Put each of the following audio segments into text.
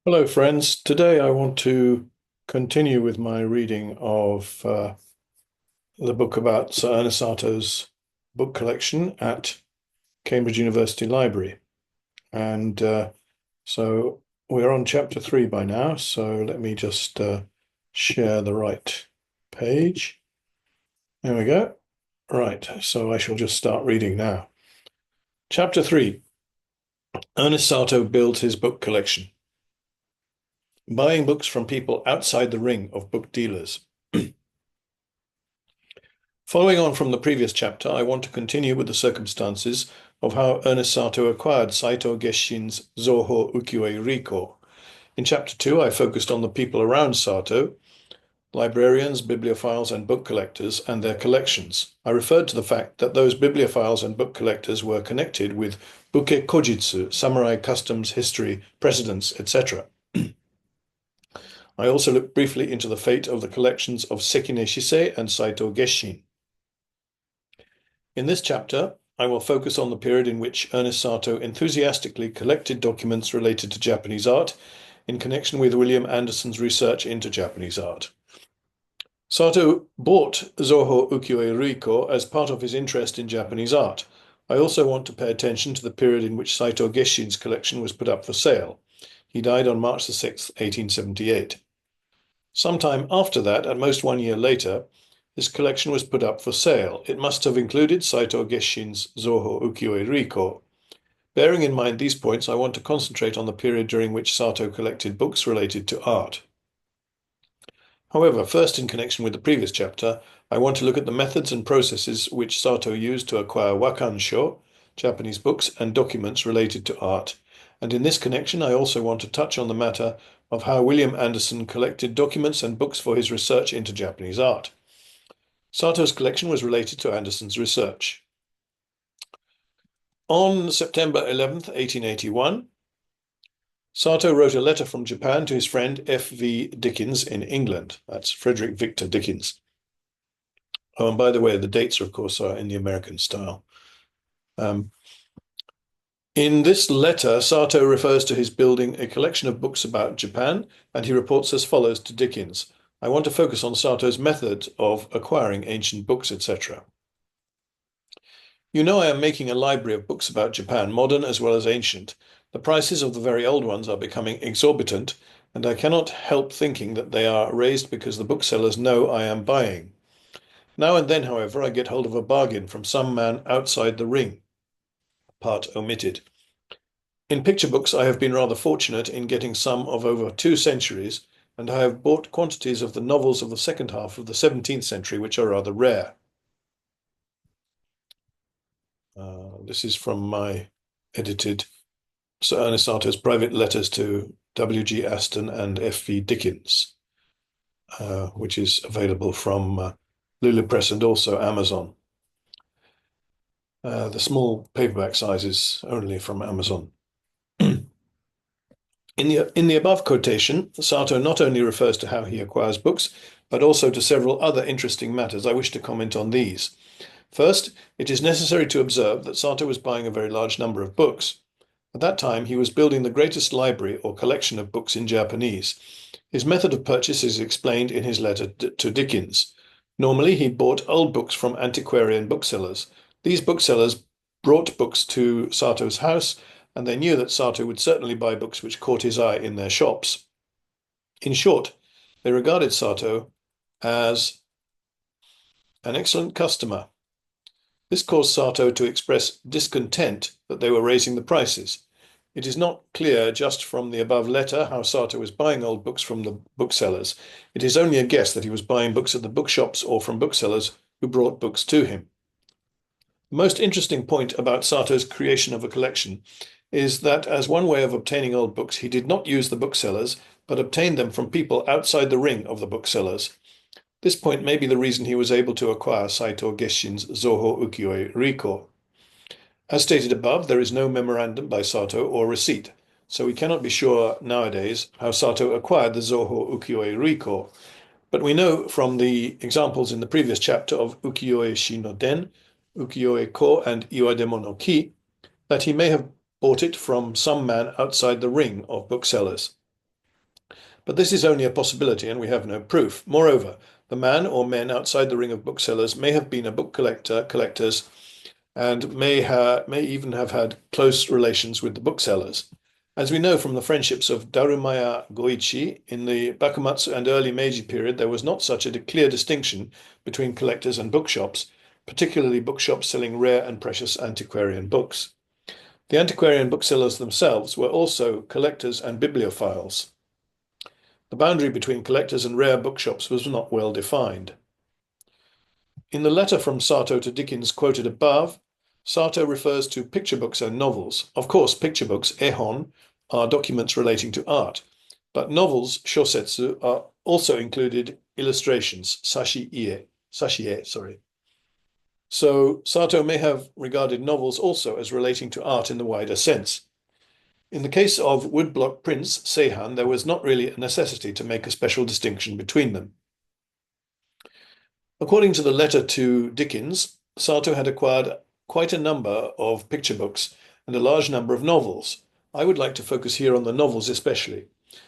Hello, friends. Today I want to continue with my reading of the book about Sir Ernest Sato's book collection at Cambridge University Library. And so we're on chapter 3 by now. So let me just share the right page. There we go. Right. So I shall just start reading now. Chapter 3. Ernest Sato builds his book collection. Buying books from people outside the ring of book dealers. Following on from the previous chapter, I want to continue with the circumstances of how Ernest Sato acquired Saito Geshin's Zoho Ukiyo-e Riko. In chapter 2, I focused on the people around Sato, librarians, bibliophiles, and book collectors, and their collections. I referred to the fact that those bibliophiles and book collectors were connected with Buke Kojitsu, samurai customs, history, precedents, etc. I also looked briefly into the fate of the collections of Sekine Shisei and Saito Geshin. In this chapter, I will focus on the period in which Ernest Sato enthusiastically collected documents related to Japanese art in connection with William Anderson's research into Japanese art. Sato bought Zoho Ukiyo-e Ruikō as part of his interest in Japanese art. I also want to pay attention to the period in which Saito Geshin's collection was put up for sale. He died on March 6, 1878. Sometime after that, at most 1 year later, his collection was put up for sale. It must have included Saito Geshin's Zoho Ukiyo-e Riko. Bearing in mind these points, I want to concentrate on the period during which Sato collected books related to art. However, first in connection with the previous chapter, I want to look at the methods and processes which Sato used to acquire wakansho, Japanese books, and documents related to art. And in this connection, I also want to touch on the matter of how William Anderson collected documents and books for his research into Japanese art. Sato's collection was related to Anderson's research. On September 11th, 1881, Sato wrote a letter from Japan to his friend F.V. Dickens in England. That's Frederick Victor Dickens. Oh, and by the way, the dates, of course, are in the American style. In this letter, Sato refers to his building a collection of books about Japan, and he reports as follows to Dickens. I want to focus on Sato's method of acquiring ancient books, etc. You know I am making a library of books about Japan, modern as well as ancient. The prices of the very old ones are becoming exorbitant, and I cannot help thinking that they are raised because the booksellers know I am buying. Now and then, however, I get hold of a bargain from some man outside the ring. Part omitted. In picture books, I have been rather fortunate in getting some of over 2 centuries, and I have bought quantities of the novels of the second half of the 17th century, which are rather rare. This is from my edited Sir Ernest Sato's private letters to W.G. Aston and F.V. Dickens, which is available from Lulu Press and also Amazon. The small paperback size is only from Amazon. In the above quotation, Sato not only refers to how he acquires books, but also to several other interesting matters. I wish to comment on these. First, it is necessary to observe that Sato was buying a very large number of books. At that time, he was building the greatest library or collection of books in Japanese. His method of purchase is explained in his letter to Dickens. Normally, he bought old books from antiquarian booksellers. These booksellers brought books to Sato's house, and they knew that Sato would certainly buy books which caught his eye in their shops. In short, they regarded Sato as an excellent customer. This caused Sato to express discontent that they were raising the prices. It is not clear just from the above letter how Sato was buying old books from the booksellers. It is only a guess that he was buying books at the bookshops or from booksellers who brought books to him. The most interesting point about Sato's creation of a collection is that as one way of obtaining old books, he did not use the booksellers, but obtained them from people outside the ring of the booksellers. This point may be the reason he was able to acquire Saito Geshin's Zoho Ukiyo-e Riko. As stated above, there is no memorandum by Sato or receipt, so we cannot be sure nowadays how Sato acquired the Zoho Ukiyo-e Riko. But we know from the examples in the previous chapter of Ukiyo-e Shi no Den, Ukiyo-e Ko, and Iwademo no Ki that he may have bought it from some man outside the ring of booksellers. But this is only a possibility and we have no proof. Moreover, the man or men outside the ring of booksellers may have been a book collectors, and may even have had close relations with the booksellers. As we know from the friendships of Darumaya Goichi, in the Bakumatsu and early Meiji period, there was not such a clear distinction between collectors and bookshops, particularly bookshops selling rare and precious antiquarian books. The antiquarian booksellers themselves were also collectors and bibliophiles. The boundary between collectors and rare bookshops was not well defined. In the letter from Sato to Dickens quoted above, Sato refers to picture books and novels. Of course, picture books, ehon, are documents relating to art, but novels, shosetsu, are also included illustrations, sashie. So Sato may have regarded novels also as relating to art in the wider sense. In the case of woodblock prints, seihan, there was not really a necessity to make a special distinction between them. According to the letter to Dickens, Sato had acquired quite a number of picture books and a large number of novels. I would like to focus here on the novels especially.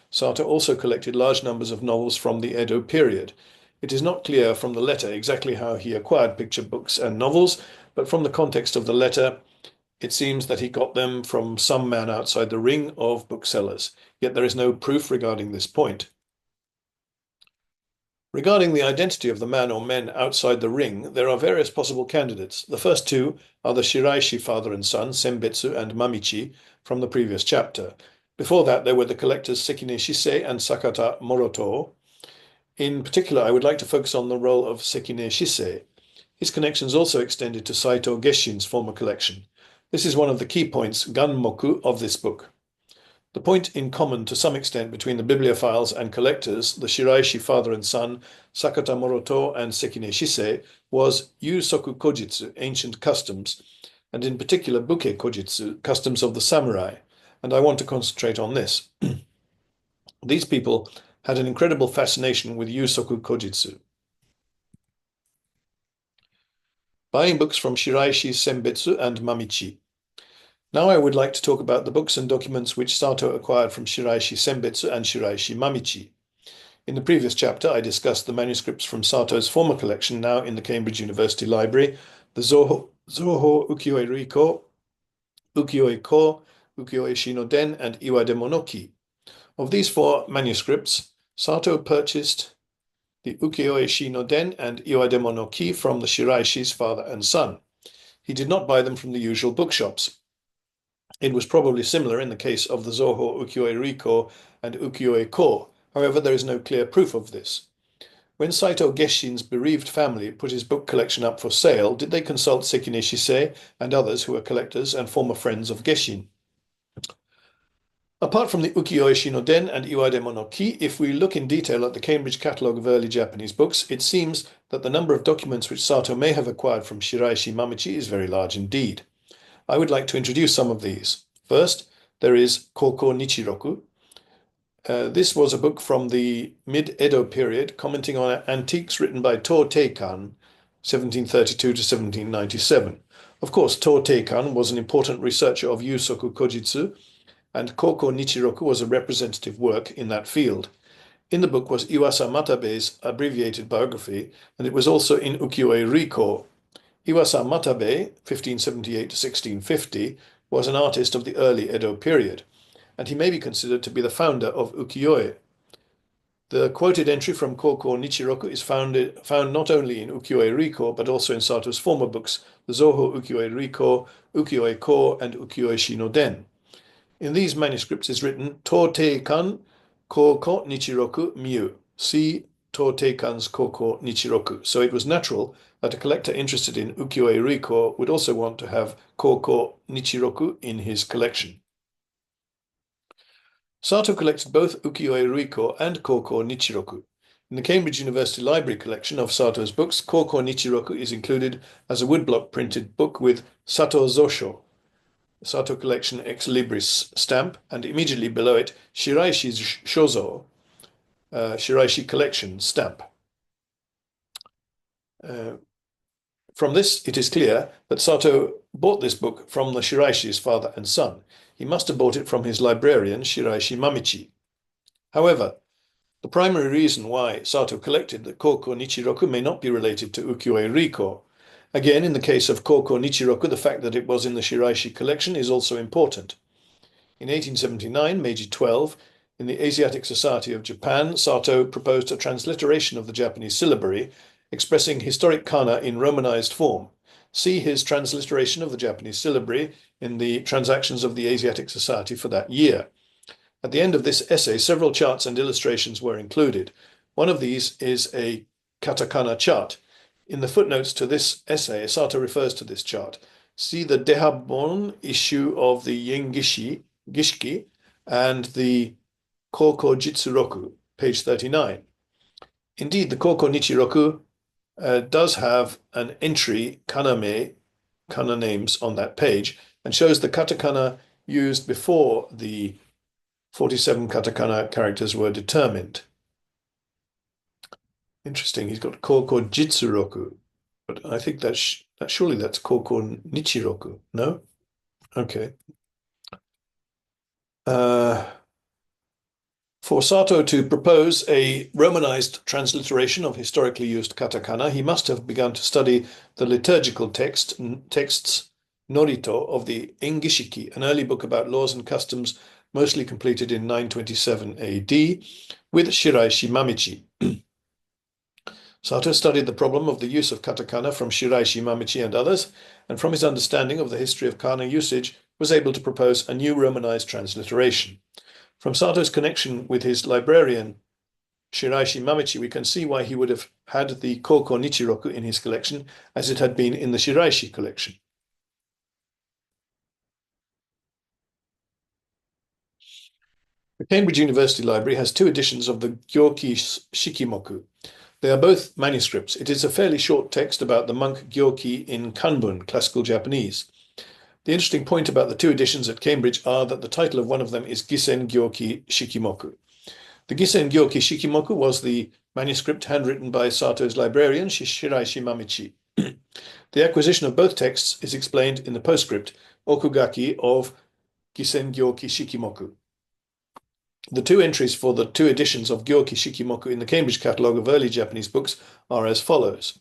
Sato also collected large numbers of novels from the Edo period. It is not clear from the letter exactly how he acquired picture books and novels, but from the context of the letter, it seems that he got them from some man outside the ring of booksellers, yet there is no proof regarding this point. Regarding the identity of the man or men outside the ring, there are various possible candidates. The first two are the Shiraishi father and son, Senbetsu and Mamichi, from the previous chapter. Before that, there were the collectors Sekine Shisei and Sakata Moroto. In particular, I would like to focus on the role of Sekine Shisei. His connections also extended to Saito Geshin's former collection. This is one of the key points, ganmoku, of this book. The point in common to some extent between the bibliophiles and collectors, the Shiraishi father and son, Sakata Moroto and Sekine Shisei, was Yusoku Kojitsu, ancient customs, and in particular Buke Kojitsu, customs of the samurai, and I want to concentrate on this. These people had an incredible fascination with Yusoku Kojitsu. Buying books from Shiraishi, Senbetsu, and Mamichi. Now I would like to talk about the books and documents which Sato acquired from Shiraishi Senbetsu and Shiraishi Mamichi. In the previous chapter, I discussed the manuscripts from Sato's former collection, now in the Cambridge University Library, the Zoho Ukiyo-e Ruikō, Ukiyo-e Ko, Ukiyo-e Shino-den, and Iwademo no Ki. Of these four manuscripts, Sato purchased the Ukiyo-e Shino-den and Iwademo no Ki from the Shiraishi's father and son. He did not buy them from the usual bookshops. It was probably similar in the case of the Zoho Ukiyo-e Ruikō and Ukiyo-e Ko. However, there is no clear proof of this. When Saito Geshin's bereaved family put his book collection up for sale, did they consult Sekine Shisei and others who were collectors and former friends of Geshin? Apart from the Ukiyo-e Shino-den and Iwademo no Ki, if we look in detail at the Cambridge Catalogue of Early Japanese Books, it seems that the number of documents which Sato may have acquired from Shiraishi Mamichi is very large indeed. I would like to introduce some of these. First, there is Koko Nichiroku. This was a book from the mid-Edo period commenting on antiques written by To Teikan, 1732 to 1797. Of course, To Teikan was an important researcher of Yusoku Kojitsu, and Koko Nichiroku was a representative work in that field. In the book was Iwasa Matabe's abbreviated biography, and it was also in Ukiyo-e Ruikō. Iwasa Matabe, 1578 to 1650, was an artist of the early Edo period, and he may be considered to be the founder of Ukiyo-e. The quoted entry from Koko Nichiroku is found not only in Ukiyo-e Ruikō, but also in Sato's former books, the Zoho Ukiyo-e Ruikō, Ukiyo-e Ko, and Ukiyo-e Shino-den. In these manuscripts is written To Teikan Koko Nichiroku Miu. See To Teikan's Koko Nichiroku. So it was natural that a collector interested in Ukiyo-e Ruikō would also want to have Koko Nichiroku in his collection. Sato collected both Ukiyo-e Ruikō and Koko Nichiroku. In the Cambridge University Library collection of Sato's books, Koko Nichiroku is included as a woodblock printed book with Sato Zosho, Sato Collection Ex Libris stamp, and immediately below it, Shiraishi's Shozo, Shiraishi Collection stamp. From this, it is clear that Sato bought this book from the Shiraishi's father and son. He must have bought it from his librarian, Shiraishi Mamichi. However, The primary reason why Sato collected the Koko Nichiroku may not be related to Ukiyo-e Riko. Again, in the case of Koko Nichiroku, the fact that it was in the Shiraishi collection is also important. In 1879, Meiji 12, in the Asiatic Society of Japan, Sato proposed a transliteration of the Japanese syllabary, expressing historic kana in romanized form. See his transliteration of the Japanese syllabary in the Transactions of the Asiatic Society for that year. At the end of this essay, several charts and illustrations were included. One of these is a katakana chart. In the footnotes to this essay, Sato refers to this chart. See the Dehabon issue of the Gishiki and the Koko Jitsuroku, page 39. Indeed, the Koko Nichiroku does have an entry, kana names, on that page, and shows the katakana used before the 47 katakana characters were determined. Interesting, he's got Koko Jitsuroku, but I think surely that's Koko Nichiroku, no? Okay. For Sato to propose a Romanized transliteration of historically used katakana, he must have begun to study the liturgical texts Norito of the Engishiki, an early book about laws and customs mostly completed in 927 AD, with Shiraishi Mamichi. Sato studied the problem of the use of katakana from Shiraishi Mamichi and others, and from his understanding of the history of kana usage, was able to propose a new Romanized transliteration. From Sato's connection with his librarian Shiraishi Mamichi, we can see why he would have had the Koko Nichiroku in his collection, as it had been in the Shiraishi collection. The Cambridge University Library has two editions of the Gyoki Shikimoku. They are both manuscripts. It is a fairly short text about the monk Gyoki in Kanbun, classical Japanese. The interesting point about the two editions at Cambridge are that the title of one of them is Gisen Gyoki Shikimoku. The Gisen Gyoki Shikimoku was the manuscript handwritten by Sato's librarian, Shiraishi Mamichi. The acquisition of both texts is explained in the postscript, Okugaki, of Gisen Gyoki Shikimoku. The two entries for the two editions of Gyoki Shikimoku in the Cambridge Catalogue of Early Japanese Books are as follows.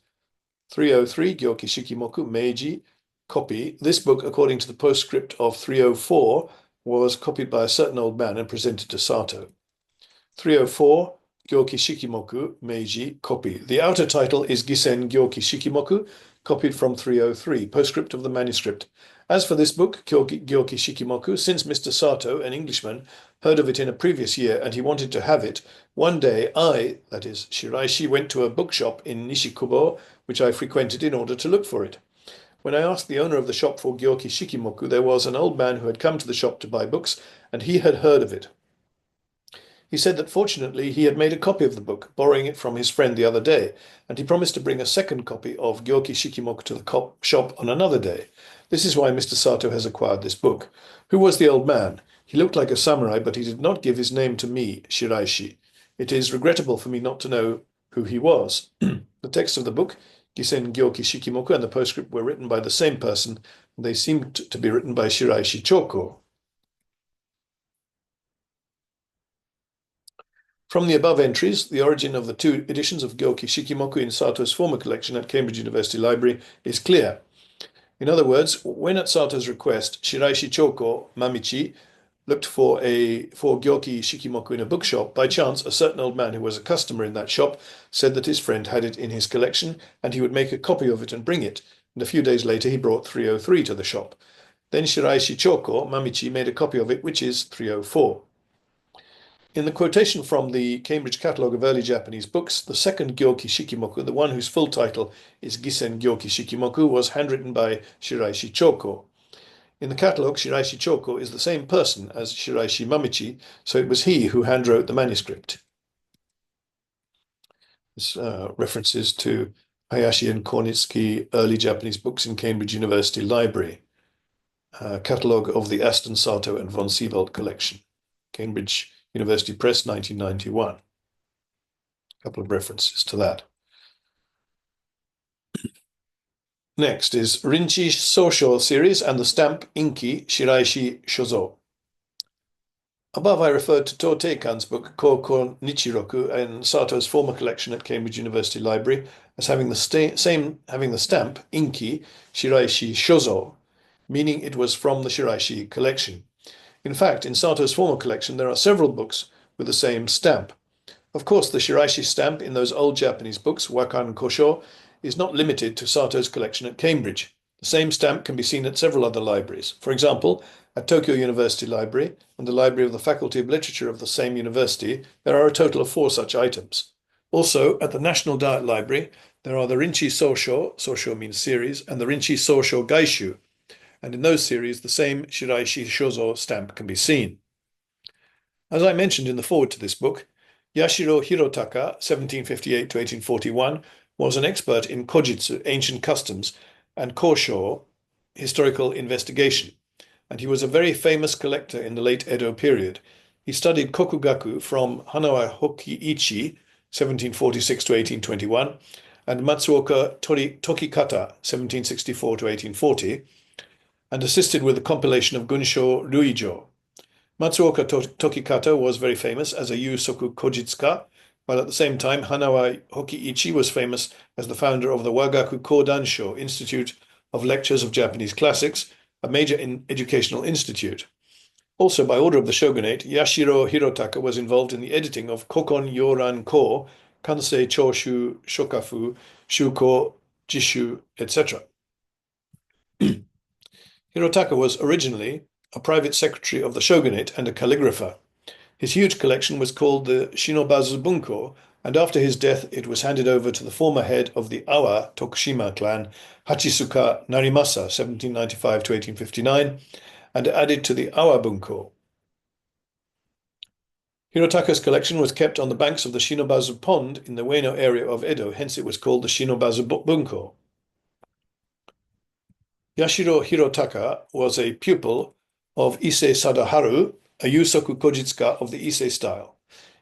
303 Gyoki Shikimoku Meiji copy. This book, according to the postscript of 304, was copied by a certain old man and presented to Sato. 304 Gyoki Shikimoku Meiji copy. The outer title is Gisen Gyoki Shikimoku, copied from 303, postscript of the manuscript. As for this book, Gyoki Shikimoku, since Mr. Sato, an Englishman, heard of it in a previous year and he wanted to have it, one day I, that is Shiraishi, went to a bookshop in Nishikubo, which I frequented in order to look for it. When I asked the owner of the shop for Gyoki Shikimoku, there was an old man who had come to the shop to buy books, and he had heard of it. He said that fortunately he had made a copy of the book, borrowing it from his friend the other day, and he promised to bring a second copy of Gyoki Shikimoku to the shop on another day. This is why Mr. Sato has acquired this book. Who was the old man? He looked like a samurai, but he did not give his name to me, Shiraishi. It is regrettable for me not to know who he was. The text of the book, Gisen Gyoki Shikimoku, and the postscript were written by the same person, and they seemed to be written by Shiraishi Choko. From the above entries, the origin of the two editions of Gyoki Shikimoku in Sato's former collection at Cambridge University Library is clear. In other words, when at Sato's request, Shiraishi Choko Mamichi looked for Gyoki Shikimoku in a bookshop, by chance a certain old man who was a customer in that shop said that his friend had it in his collection and he would make a copy of it and bring it, and a few days later he brought 303 to the shop. Then Shiraishi Choko Mamichi made a copy of it, which is 304. In the quotation from the Cambridge Catalogue of Early Japanese Books, the second Gyoki Shikimoku, the one whose full title is Gisen Gyoki Shikimoku, was handwritten by Shiraishi Choko. In the catalogue, Shiraishi Choko is the same person as Shiraishi Mamichi, so it was he who handwrote the manuscript. This references to Hayashi and Kornitsky Early Japanese Books in Cambridge University Library, catalogue of the Aston, Sato and von Siebold collection, Cambridge University Press, 1991. A couple of references to that. Next is Rinchi Sosho series and the stamp Inki Shiraishi Shozo. Above, I referred to Toteikan's book Kōkō Nichiroku and Sato's former collection at Cambridge University Library as having the stamp Inki Shiraishi Shozo, meaning it was from the Shiraishi collection. In fact, in Sato's former collection, there are several books with the same stamp. Of course, the Shiraishi stamp in those old Japanese books, Wakan Kosho, is not limited to Sato's collection at Cambridge. The same stamp can be seen at several other libraries. For example, at Tokyo University Library and the Library of the Faculty of Literature of the same university, there are a total of 4 such items. Also, at the National Diet Library, there are the Rinchi Sosho, Sosho means series, and the Rinchi Sosho Gaishu, and in those series the same Shiraishi Shozo stamp can be seen. As I mentioned in the foreword to this book, Yashiro Hirotaka, 1758 to 1841, was an expert in kojitsu, ancient customs, and kosho, historical investigation, and he was a very famous collector in the late Edo period. He studied kokugaku from Hanawa Hoki-ichi, 1746 to 1821, and Matsuoka Tokikata, 1764 to 1840, and assisted with the compilation of Gunsho Ruijo. Matsuoka Tokikata was very famous as a Yusoku Kojitsuka, while at the same time Hanawa Hoki-ichi was famous as the founder of the Wagaku Kodansho Institute of Lectures of Japanese Classics, a major educational institute. Also, by order of the shogunate, Yashiro Hirotaka was involved in the editing of Kokon Yoran Ko, Kansei Choshu, Shokafu, Shuko, Jishu, etc. Hirotaka was originally a private secretary of the shogunate and a calligrapher. His huge collection was called the Shinobazu Bunko, and after his death it was handed over to the former head of the Awa Tokushima clan, Hachisuka Narimasa, 1795 to 1859, and added to the Awa Bunko. Hirotaka's collection was kept on the banks of the Shinobazu Pond in the Ueno area of Edo, hence it was called the Shinobazu Bunko. Yashiro Hirotaka was a pupil of Issei Sadaharu, a Yusoku Kojitsuka of the Issei style.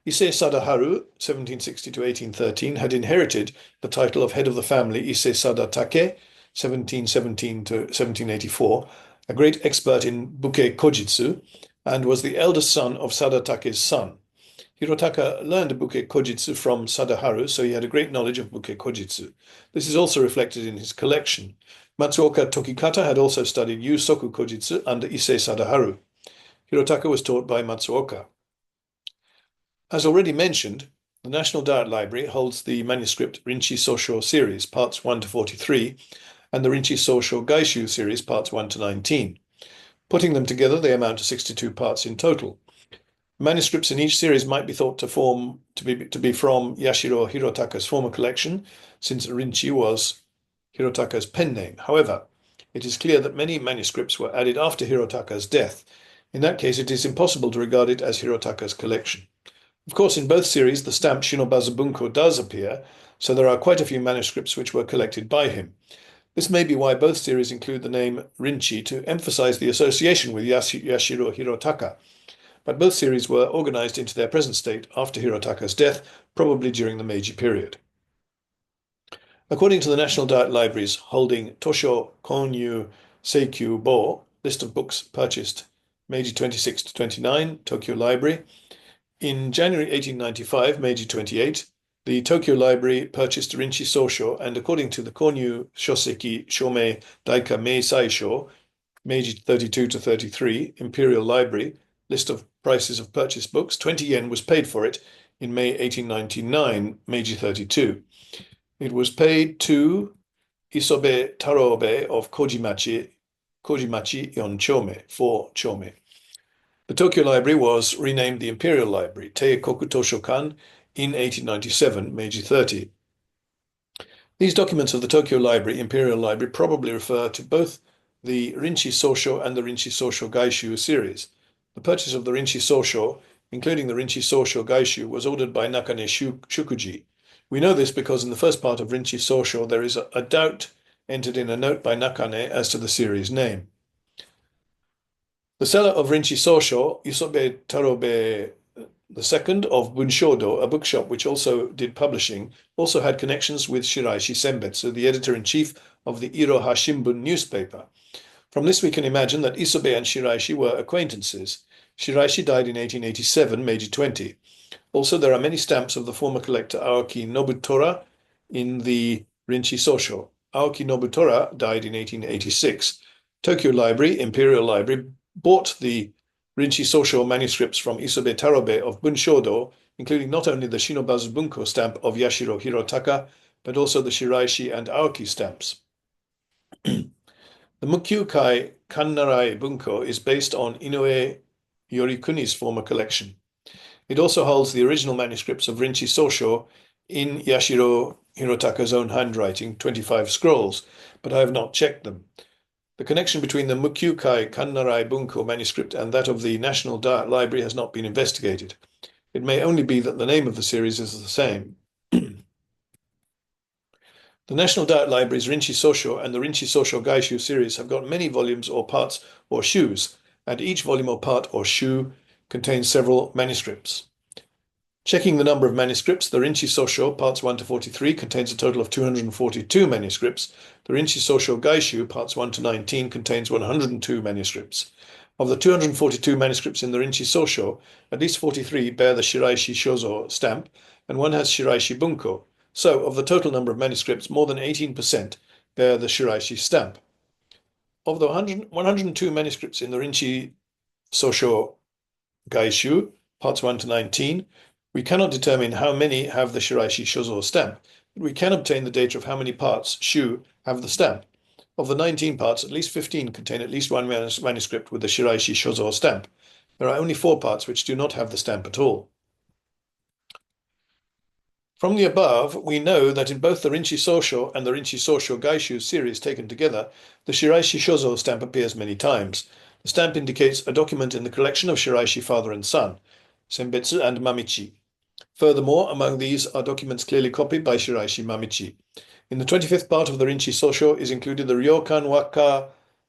Issei Sadaharu, 1760 to 1813, had inherited the title of head of the family Issei Sadatake, 1717 to 1784, a great expert in Buke Kojitsu, and was the eldest son of Sadatake's son. Hirotaka learned Buke Kojitsu from Sadaharu, so he had a great knowledge of Buke Kojitsu. This is also reflected in his collection. Matsuoka Tokikata had also studied Yusoku Kojitsu under Issei Sadaharu. Hirotaka was taught by Matsuoka. As already mentioned, the National Diet Library holds the manuscript Rinchi Sosho series, parts 1 to 43, and the Rinchi Sosho Gaishu series, parts 1 to 19. Putting them together, they amount to 62 parts in total. Manuscripts in each series might be thought to be from Yashiro Hirotaka's former collection, since Rinchi was Hirotaka's pen name. However, it is clear that many manuscripts were added after Hirotaka's death. In that case, it is impossible to regard it as Hirotaka's collection. Of course, in both series, the stamp Shinobazu Bunko does appear, so there are quite a few manuscripts which were collected by him. This may be why both series include the name Rinchi to emphasize the association with Yashiro Hirotaka. But both series were organized into their present state after Hirotaka's death, probably during the Meiji period. According to the National Diet Libraries holding Tosho Konyu Seikyu Bo, list of books purchased Meiji 26 to 29, Tokyo Library, in January 1895, Meiji 28, the Tokyo Library purchased Rinchi Sosho, and according to the Konyu Shoseki Shomei Daika Mei Saisho, Meiji 32 to 33, Imperial Library, list of prices of purchased books, 20 yen was paid for it in May 1899, Meiji 32. It was paid to Isobe Tarobe of Kojimachi 4 Chome. The Tokyo Library was renamed the Imperial Library, Teikoku Toshokan, in 1897, Meiji 30. These documents of the Tokyo Library, Imperial Library, probably refer to both the Rinchi Sosho and the Rinchi Sosho Gaishu series. The purchase of the Rinchi Sosho, including the Rinchi Sosho Gaishu, was ordered by Nakane Shukuji. We know this because in the first part of Rinchi Sosho there is a doubt entered in a note by Nakane as to the series name. The seller of Rinchi Sosho, Isobe Tarobe II of Bunshodo, a bookshop which also did publishing, also had connections with Shiraishi Senbetsu, the editor-in-chief of the Iroha Shimbun newspaper. From this we can imagine that Isobe and Shiraishi were acquaintances. Shiraishi died in 1887, Meiji 20. Also, there are many stamps of the former collector Aoki Nobutora in the Rinchi Sosho. Aoki Nobutora died in 1886. Tokyo Library, Imperial Library, bought the Rinchi Sosho manuscripts from Isobe Tarobe of Bunshodo, including not only the Shinobazu Bunko stamp of Yashiro Hirotaka, but also the Shiraishi and Aoki stamps. The Mukyukai Kannarai Bunko is based on Inoue Yorikuni's former collection. It also holds the original manuscripts of Rinchi Sosho in Yashiro Hirotaka's own handwriting, 25 scrolls, but I have not checked them. The connection between the Mukyukai Kannarai Bunko manuscript and that of the National Diet Library has not been investigated. It may only be that the name of the series is the same. The National Diet Library's Rinchi Sosho and the Rinchi Sosho Gaishu series have got many volumes or parts or shoes, and each volume or part or shoe contains several manuscripts. Checking the number of manuscripts, the Rinchi Sosho, parts 1 to 43, contains a total of 242 manuscripts. The Rinchi Sosho Gaishu, parts 1 to 19, contains 102 manuscripts. Of the 242 manuscripts in the Rinchi Sosho, at least 43 bear the Shiraishi Shozo stamp, and one has Shiraishi Bunko. So, of the total number of manuscripts, more than 18% bear the Shiraishi stamp. Of the 102 manuscripts in the Rinchi Sosho Gaishu, parts 1 to 19, we cannot determine how many have the Shiraishi Shozo stamp, but we can obtain the data of how many parts, shu, have the stamp. Of the 19 parts, at least 15 contain at least one manuscript with the Shiraishi Shozo stamp. There are only 4 parts which do not have the stamp at all. From the above, we know that in both the Rinchi Sosho and the Rinchi Sosho Gaishu series taken together, the Shiraishi Shozo stamp appears many times. The stamp indicates a document in the collection of Shiraishi father and son, Senbetsu and Mamichi. Furthermore, among these are documents clearly copied by Shiraishi Mamichi. In the 25th part of the Rinchi Sosho is included the Ryokan Waka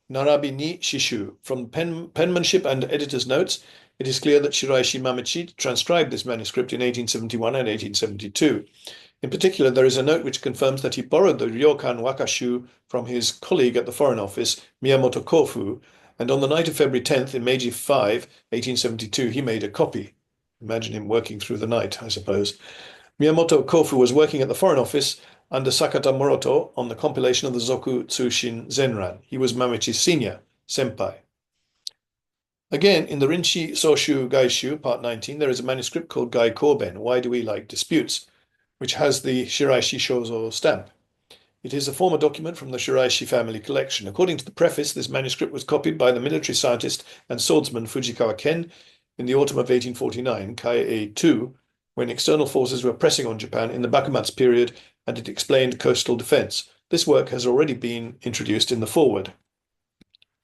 Narabi ni Shishu. From penmanship and editor's notes, it is clear that Shiraishi Mamichi transcribed this manuscript in 1871 and 1872. In particular, there is a note which confirms that he borrowed the Ryokan Wakashu from his colleague at the Foreign Office, Miyamoto Kofu, and on the night of February 10th in Meiji 5, 1872, he made a copy. Imagine him working through the night, I suppose. Miyamoto Kofu was working at the Foreign Office under Sakata Moroto on the compilation of the Zoku Tsushin Zenran. He was Mamichi's senior, senpai. Again, in the Rinchi Soshu Gaishu, part 19, there is a manuscript called Gai Koben, Why Do We Like Disputes, which has the Shiraishi Shozo stamp. It is a former document from the Shiraishi family collection. According to the preface, this manuscript was copied by the military scientist and swordsman Fujikawa Ken in the autumn of 1849, Kaie 2, when external forces were pressing on Japan in the Bakumatsu period, and it explained coastal defense. This work has already been introduced in the foreword,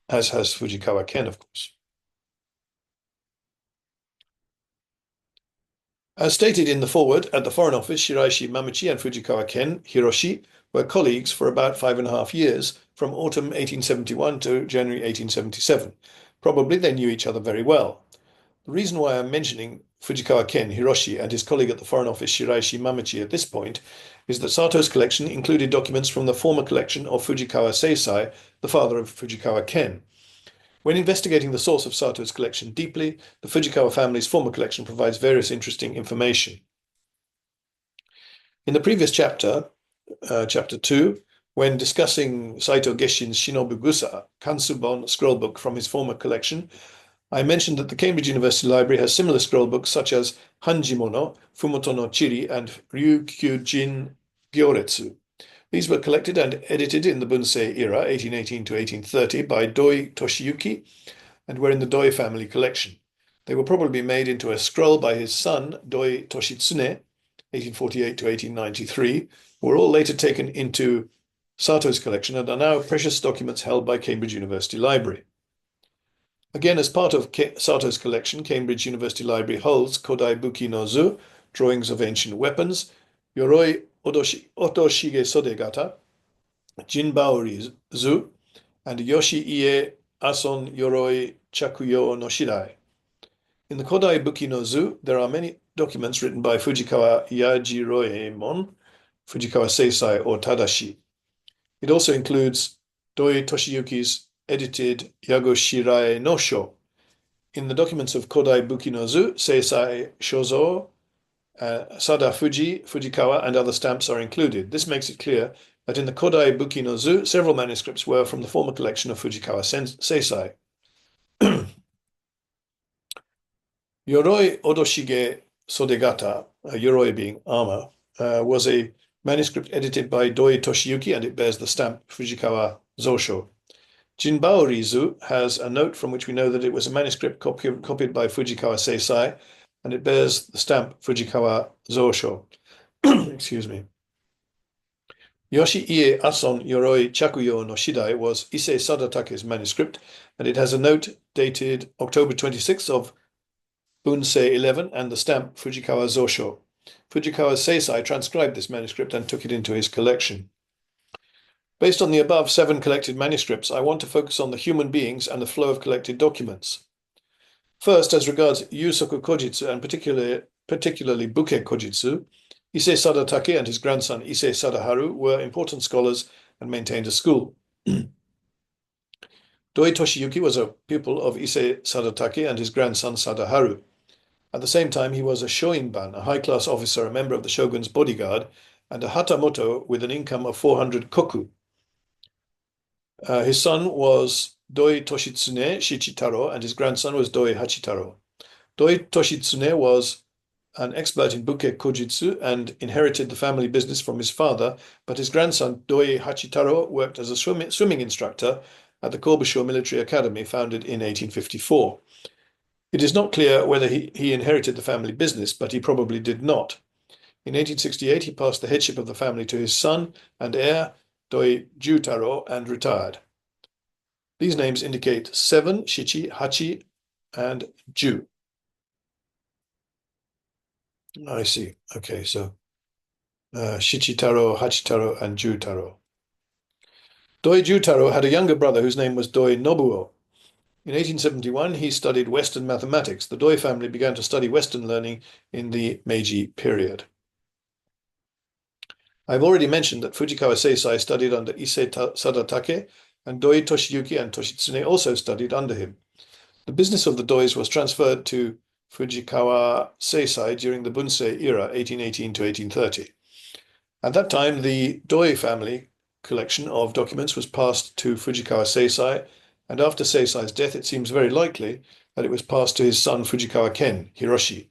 as has Fujikawa Ken, of course. As stated in the foreword, at the Foreign Office, Shiraishi Mamichi and Fujikawa Ken, Hiroshi, were colleagues for about 5.5 years, from autumn 1871 to January 1877. Probably they knew each other very well. The reason why I'm mentioning Fujikawa Ken, Hiroshi, and his colleague at the Foreign Office, Shiraishi Mamichi, at this point, is that Sato's collection included documents from the former collection of Fujikawa Seisai, the father of Fujikawa Ken. When investigating the source of Sato's collection deeply, the Fujikawa family's former collection provides various interesting information. In the previous chapter, chapter 2, when discussing Saito Geshin's Shinobu Gusa, Kansubon scrollbook from his former collection, I mentioned that the Cambridge University Library has similar scrollbooks such as Hanjimono, Fumoto no Chiri, and Ryukyujin Gyoretsu. These were collected and edited in the Bunsei era, 1818 to 1830, by Doi Toshiyuki, and were in the Doi family collection. They were probably made into a scroll by his son, Doi Toshitsune, 1848 to 1893, who were all later taken into Sato's collection and are now precious documents held by Cambridge University Library. Again, as part of Sato's collection, Cambridge University Library holds Kodai Buki no Zu, drawings of ancient weapons, Yoroi Otoshige Sodegata, Jinbaori Zu, and Yoshi-ie Ason Yoroi Chakuyo no Shirai. In the Kodai Buki no Zu, there are many documents written by Fujikawa Yajiroemon, Fujikawa Seisai, or Tadashi. It also includes Doi Toshiyuki's edited Yagoshirai no Sho in the documents of Kodai Buki no Zu, Seisai Shozo, Sada Fuji, Fujikawa, and other stamps are included. This makes it clear that in the Kodai Buki no Zu, several manuscripts were from the former collection of Fujikawa Seisai. Yoroi Odoshige Sodegata, Yoroi being armor, was a manuscript edited by Doi Toshiyuki, and it bears the stamp Fujikawa Zosho. Jinbaori-zu has a note from which we know that it was a manuscript copied by Fujikawa Seisai, and it bears the stamp Fujikawa Zosho. Excuse me. Yoshi-ie Ason Yoroi Chakuyo no Shidai was Issei Sadatake's manuscript, and it has a note dated October 26th of Bunsei 11 and the stamp Fujikawa Zosho. Fujikawa Seisai transcribed this manuscript and took it into his collection. Based on the above 7 collected manuscripts, I want to focus on the human beings and the flow of collected documents. First, as regards Yusoku Kojitsu and particularly Buke Kojitsu, Issei Sadatake and his grandson Issei Sadaharu were important scholars and maintained a school. Doi Toshiyuki was a pupil of Issei Sadatake and his grandson Sadaharu. At the same time, he was a shoinban, a high-class officer, a member of the shogun's bodyguard, and a hatamoto with an income of 400 koku. His son was Doi Toshitsune Shichitaro, and his grandson was Doi Hachitaro. Doi Toshitsune was an expert in Buke Kojitsu and inherited the family business from his father, but his grandson Doi Hachitaro worked as a swimming instructor at the Kobusho Military Academy, founded in 1854. It is not clear whether he inherited the family business, but he probably did not. In 1868, he passed the headship of the family to his son and heir, Doi Jutaro, and retired. These names indicate 7, Shichi, Hachi, and Ju. I see. Okay, so Shichitaro, Hachitaro, and Jutaro. Doi Jutaro had a younger brother whose name was Doi Nobuo. In 1871, he studied Western mathematics. The Doi family began to study Western learning in the Meiji period. I've already mentioned that Fujikawa Seisai studied under Issei Sadatake, and Doi Toshiyuki and Toshitsune also studied under him. The business of the Dois was transferred to Fujikawa Seisai during the Bunsei era, 1818 to 1830. At that time, the Doi family collection of documents was passed to Fujikawa Seisai, and after Seisai's death, it seems very likely that it was passed to his son Fujikawa Ken, Hiroshi.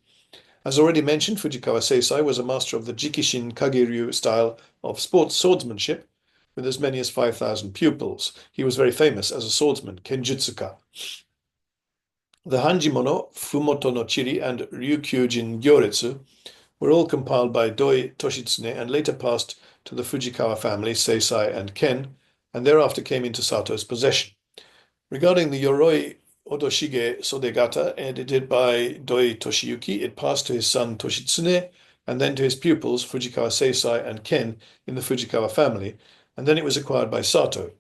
As already mentioned, Fujikawa Seisai was a master of the Jikishin Kageryu style of sports swordsmanship, with as many as 5,000 pupils. He was very famous as a swordsman, Kenjutsuka. The Hanjimono, Fumoto no Chiri, and Ryukyujin Gyoretsu were all compiled by Doi Toshitsune and later passed to the Fujikawa family, Seisai and Ken, and thereafter came into Sato's possession. Regarding the Yoroi Odoshige Sodegata, edited by Doi Toshiyuki, it passed to his son Toshitsune, and then to his pupils Fujikawa Seisai and Ken in the Fujikawa family, and then it was acquired by Sato.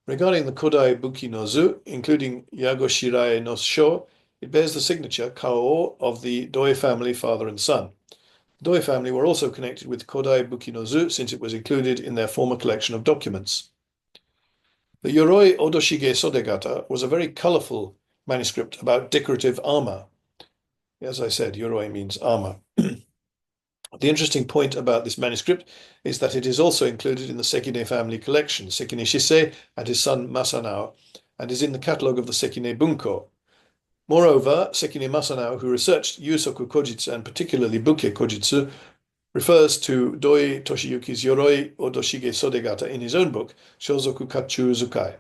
Regarding the Kodai Buki no Zu, including Yago Shirai no Sho, it bears the signature Kao of the Doi family, father and son. The Doi family were also connected with Kodai Buki no Zu since it was included in their former collection of documents. The Yoroi Odoshige Sodegata was a very colorful manuscript about decorative armor. As I said, Yoroi means armor. The interesting point about this manuscript is that it is also included in the Sekine family collection, Sekine Shisei and his son Masanao, and is in the catalogue of the Sekine Bunko. Moreover, Sekine Masanao, who researched Yusoku Kojitsu and particularly Buke Kojitsu, refers to Doi Toshiyuki's Yoroi Odoshige Sodegata in his own book, Shozoku Kachu Zukai.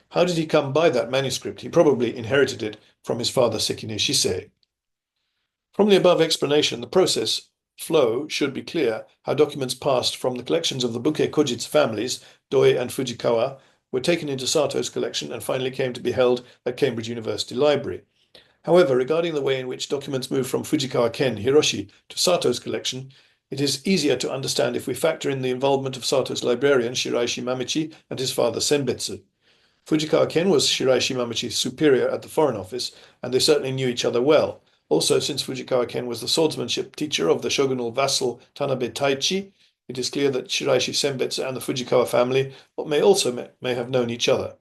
How did he come by that manuscript? He probably inherited it from his father Sekine Shisei. From the above explanation, the process flow should be clear how documents passed from the collections of the Buke Kojitsu families, Doi and Fujikawa, were taken into Sato's collection and finally came to be held at Cambridge University Library. However, regarding the way in which documents moved from Fujikawa Ken Hiroshi to Sato's collection, it is easier to understand if we factor in the involvement of Sato's librarian Shirai Shimamichi and his father Senbetsu. Fujikawa Ken was Shirai Shimamichi's superior at the Foreign Office, and they certainly knew each other well. Also, since Fujikawa Ken was the swordsmanship teacher of the shogunal vassal Tanabe Taichi, it is clear that Shiraishi Senbetsu and the Fujikawa family may have known each other.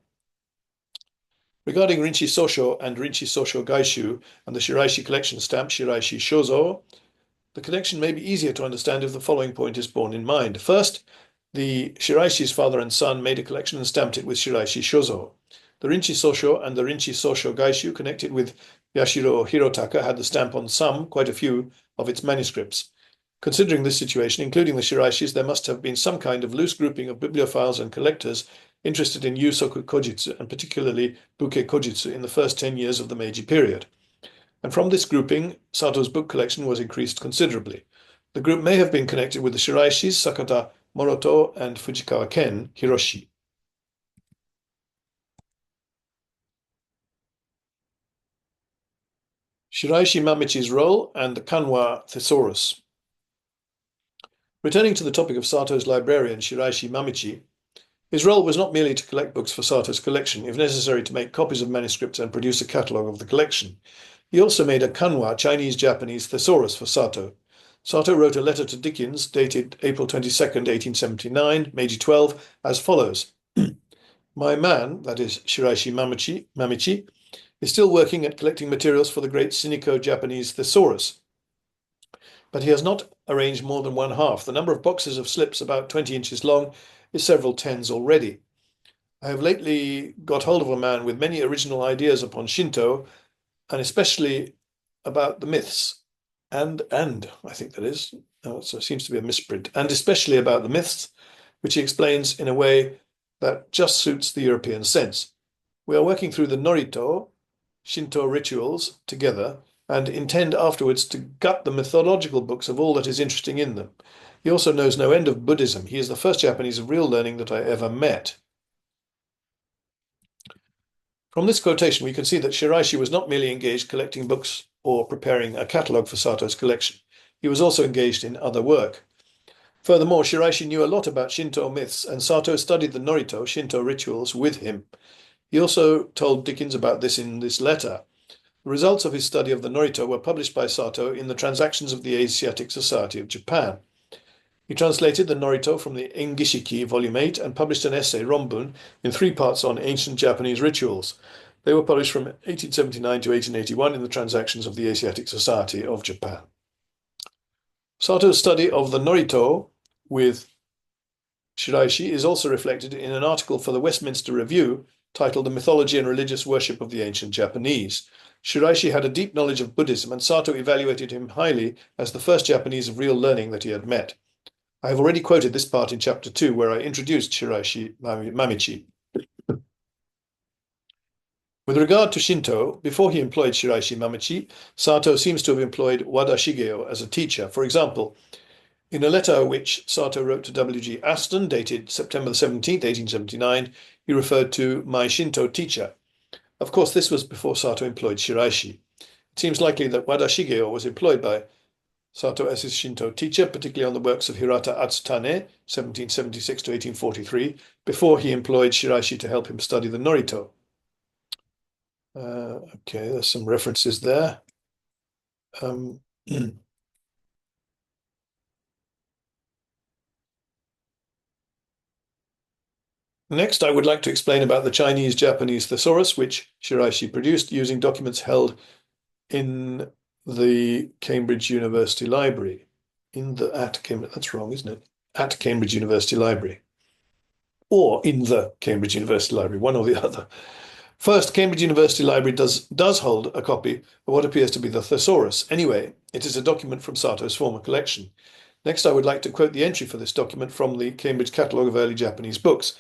Regarding Rinchi Sosho and Rinchi Sosho Gaishu and the Shiraishi collection stamp Shiraishi Shozo, the connection may be easier to understand if the following point is borne in mind. First, the Shiraishi's father and son made a collection and stamped it with Shiraishi Shozo. The Rinchi Sosho and the Rinchi Sosho Gaishu, connected with Yashiro Hirotaka, had the stamp on some, quite a few, of its manuscripts. Considering this situation, including the Shiraishis, there must have been some kind of loose grouping of bibliophiles and collectors interested in Yusoku Kojitsu, and particularly Buke Kojitsu, in the first 10 years of the Meiji period. And from this grouping, Sato's book collection was increased considerably. The group may have been connected with the Shiraishis, Sakata Moroto, and Fujikawa Ken Hiroshi. Shiraishi Mamichi's role and the Kanwa Thesaurus. Returning to the topic of Sato's librarian, Shiraishi Mamichi, his role was not merely to collect books for Sato's collection, if necessary to make copies of manuscripts and produce a catalogue of the collection. He also made a kanwa Chinese-Japanese thesaurus for Sato. Sato wrote a letter to Dickens, dated April 22nd, 1879, Meiji 12, as follows. My man, that is Shiraishi Mamichi, is still working at collecting materials for the great Sinico-Japanese thesaurus, but he has not arranged more than one half. The number of boxes of slips, about 20 inches long, is several tens already. I have lately got hold of a man with many original ideas upon Shinto, and especially about the myths, and I think that is, so it seems to be a misprint, and especially about the myths, which he explains in a way that just suits the European sense. We are working through the Norito, Shinto rituals, together, and intend afterwards to gut the mythological books of all that is interesting in them. He also knows no end of Buddhism. He is the first Japanese of real learning that I ever met. From this quotation, we can see that Shiraishi was not merely engaged collecting books or preparing a catalogue for Sato's collection. He was also engaged in other work. Furthermore, Shiraishi knew a lot about Shinto myths, and Sato studied the Norito, Shinto rituals, with him. He also told Dickens about this in this letter. The results of his study of the Norito were published by Sato in the Transactions of the Asiatic Society of Japan. He translated the Norito from the Engishiki, Volume 8, and published an essay, Rombun, in 3 parts on ancient Japanese rituals. They were published from 1879 to 1881 in the Transactions of the Asiatic Society of Japan. Sato's study of the Norito with Shiraishi is also reflected in an article for the Westminster Review titled The Mythology and Religious Worship of the Ancient Japanese. Shiraishi had a deep knowledge of Buddhism, and Sato evaluated him highly as the first Japanese of real learning that he had met. I have already quoted this part in Chapter 2, where I introduced Shiraishi Mamichi. With regard to Shinto, before he employed Shiraishi Mamichi, Sato seems to have employed Wada Shigeo as a teacher. For example, in a letter which Sato wrote to W.G. Aston, dated September 17, 1879, he referred to my Shinto teacher. Of course, this was before Sato employed Shiraishi. It seems likely that Wada Shigeo was employed by Sato as his Shinto teacher, particularly on the works of Hirata Atsutane, 1776 to 1843, before he employed Shiraishi to help him study the Norito. Okay, there's some references there. Next, I would like to explain about the Chinese-Japanese thesaurus, which Shiraishi produced using documents held in the Cambridge University Library. That's wrong, isn't it? At Cambridge University Library. Or in the Cambridge University Library, one or the other. First, Cambridge University Library does hold a copy of what appears to be the thesaurus. Anyway, it is a document from Sato's former collection. Next, I would like to quote the entry for this document from the Cambridge Catalogue of Early Japanese Books.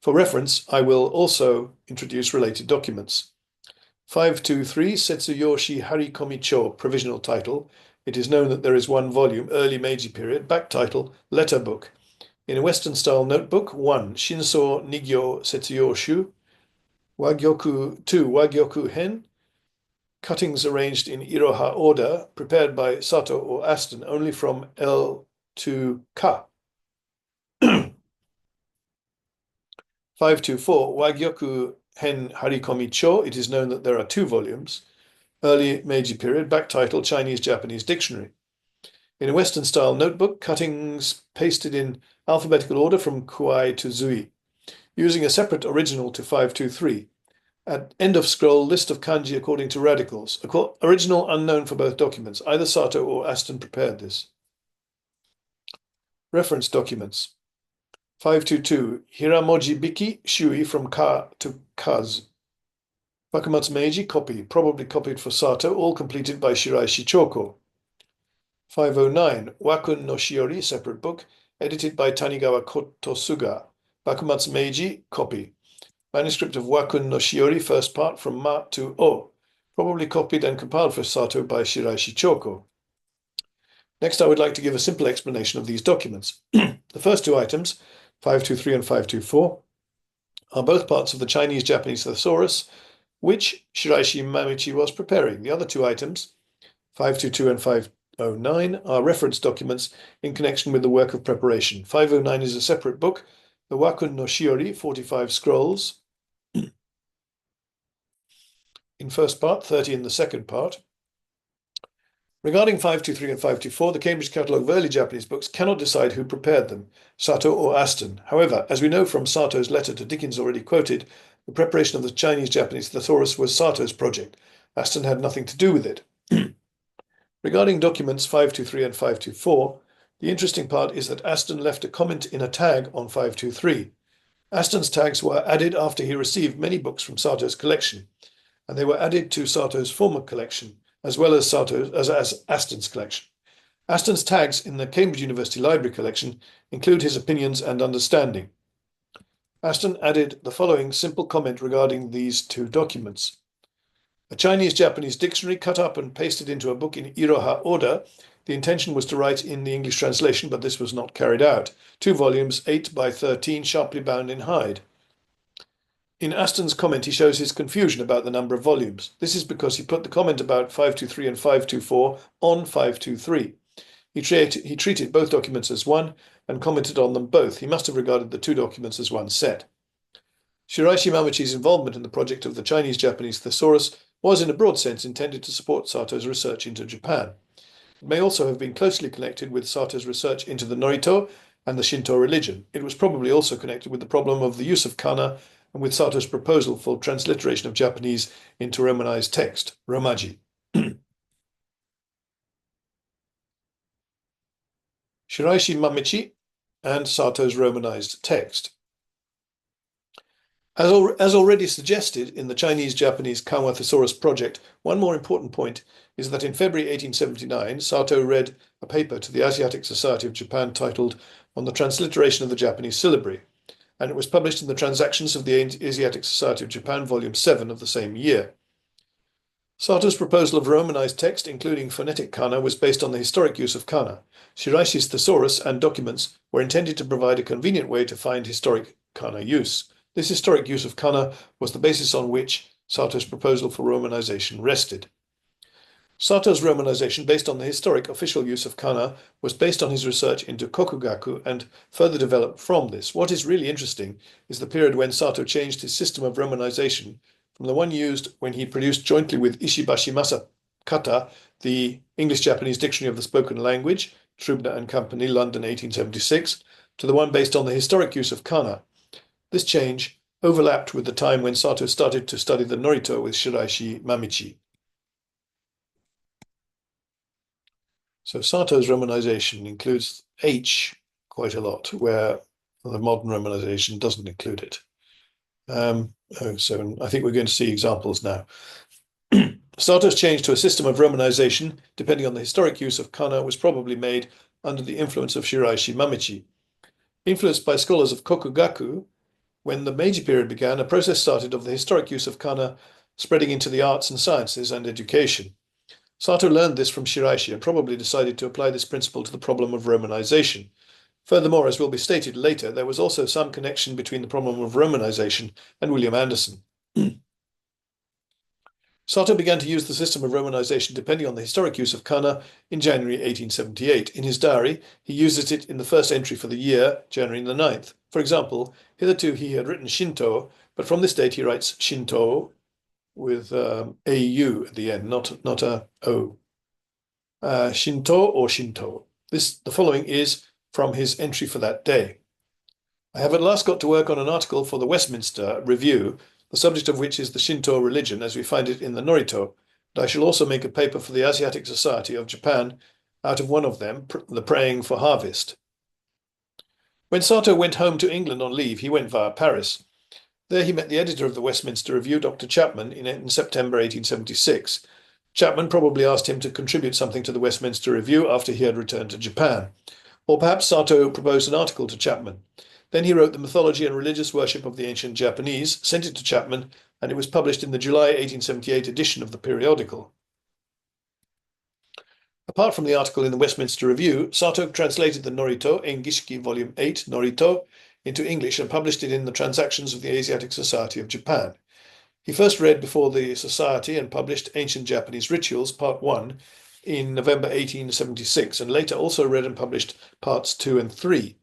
For reference, I will also introduce related documents. 523 Setsuyoshi Harikomi-cho, provisional title. It is known that there is one volume, early Meiji period, back title, letter book. In a Western-style notebook, 1. Shinso Nigyo Setsuyoshu. Wagyoku 2. Wagyoku Hen. Cuttings arranged in Iroha order, prepared by Sato or Aston, only from L to Ka. 524. Wagyoku Hen Harikomi Cho. It is known that there are 2 volumes. Early Meiji period, back title, Chinese-Japanese Dictionary. In a Western-style notebook, cuttings pasted in alphabetical order from Kuai to Zui, using a separate original to 523. At end of scroll, list of kanji according to radicals. Original unknown for both documents. Either Sato or Aston prepared this. Reference documents. 522. Hiramoji Biki Shui from Ka to Kaz. Bakumatsu Meiji copy, probably copied for Sato, all completed by Shiraishi Choko. 509. Wakun no Shiori, separate book, edited by Tanigawa Kotosuga. Bakumatsu Meiji copy. Manuscript of Wakun no Shiori, first part, from Ma to O, probably copied and compiled for Sato by Shiraishi Choko. Next, I would like to give a simple explanation of these documents. The first two items, 523 and 524, are both parts of the Chinese-Japanese thesaurus, which Shiraishi Mamichi was preparing. The other two items, 522 and 509, are reference documents in connection with the work of preparation. 509 is a separate book, the Wakun no Shiori, 45 scrolls, in first part, 30 in the second part. Regarding 523 and 524, the Cambridge Catalogue of Early Japanese Books cannot decide who prepared them, Sato or Aston. However, as we know from Sato's letter to Dickens already quoted, the preparation of the Chinese-Japanese thesaurus was Sato's project. Aston had nothing to do with it. Regarding documents 523 and 524, the interesting part is that Aston left a comment in a tag on 523. Aston's tags were added after he received many books from Sato's collection, and they were added to Sato's former collection, as well as Aston's collection. Aston's tags in the Cambridge University Library collection include his opinions and understanding. Aston added the following simple comment regarding these two documents. A Chinese-Japanese dictionary cut up and pasted into a book in Iroha order. The intention was to write in the English translation, but this was not carried out. 2 volumes, 8 by 13, sharply bound in hide. In Aston's comment, he shows his confusion about the number of volumes. This is because he put the comment about 523 and 524 on 523. He treated both documents as one and commented on them both. He must have regarded the two documents as one set. Shiraishi Mamichi's involvement in the project of the Chinese-Japanese thesaurus was in a broad sense intended to support Sato's research into Japan. It may also have been closely connected with Sato's research into the Norito and the Shinto religion. It was probably also connected with the problem of the use of kana and with Sato's proposal for transliteration of Japanese into Romanized text, Romaji. Shiraishi Mamichi and Sato's Romanized text. As already suggested in the Chinese-Japanese Kanwa Thesaurus project, one more important point is that in February 1879, Sato read a paper to the Asiatic Society of Japan titled On the Transliteration of the Japanese Syllabary, and it was published in the Transactions of the Asiatic Society of Japan, Volume 7 of the same year. Sato's proposal of Romanized text, including phonetic kana, was based on the historic use of kana. Shiraishi's thesaurus and documents were intended to provide a convenient way to find historic kana use. This historic use of kana was the basis on which Sato's proposal for romanization rested. Sato's romanization, based on the historic official use of kana, was based on his research into kokugaku and further developed from this. What is really interesting is the period when Sato changed his system of romanization from the one used when he produced jointly with Ishibashi Masakata the English-Japanese Dictionary of the Spoken Language, Trubner and Company, London, 1876, to the one based on the historic use of kana. This change overlapped with the time when Sato started to study the Norito with Shiraishi Mamichi. So Sato's romanization includes H quite a lot, where the modern romanization doesn't include it. So I think we're going to see examples now. Sato's change to a system of romanization, depending on the historic use of kana, was probably made under the influence of Shiraishi Mamichi. Influenced by scholars of Kokugaku, when the Meiji period began, a process started of the historic use of kana spreading into the arts and sciences and education. Sato learned this from Shiraishi and probably decided to apply this principle to the problem of romanization. Furthermore, as will be stated later, there was also some connection between the problem of romanization and William Anderson. Sato began to use the system of romanization depending on the historic use of kana in January 1878. In his diary, he uses it in the first entry for the year, January the 9th. For example, hitherto he had written Shinto, but from this date he writes Shinto with AU at the end, not a O. Shinto or Shinto. The following is from his entry for that day. I have at last got to work on an article for the Westminster Review the subject of which is the Shinto religion as we find it in the Norito, and I shall also make a paper for the Asiatic Society of Japan out of one of them, the Praying for Harvest. When Sato went home to England on leave, he went via Paris. There he met the editor of the Westminster Review, Dr. Chapman, in September 1876. Chapman probably asked him to contribute something to the Westminster Review after he had returned to Japan. Or perhaps Sato proposed an article to Chapman. Then he wrote The Mythology and Religious Worship of the Ancient Japanese, sent it to Chapman, and it was published in the July 1878 edition of the periodical. Apart from the article in the Westminster Review, Sato translated the Norito, Engishiki Volume 8, Norito, into English and published it in the Transactions of the Asiatic Society of Japan. He first read before the Society and published Ancient Japanese Rituals, Part 1, in November 1876, and later also read and published Parts 2 and 3.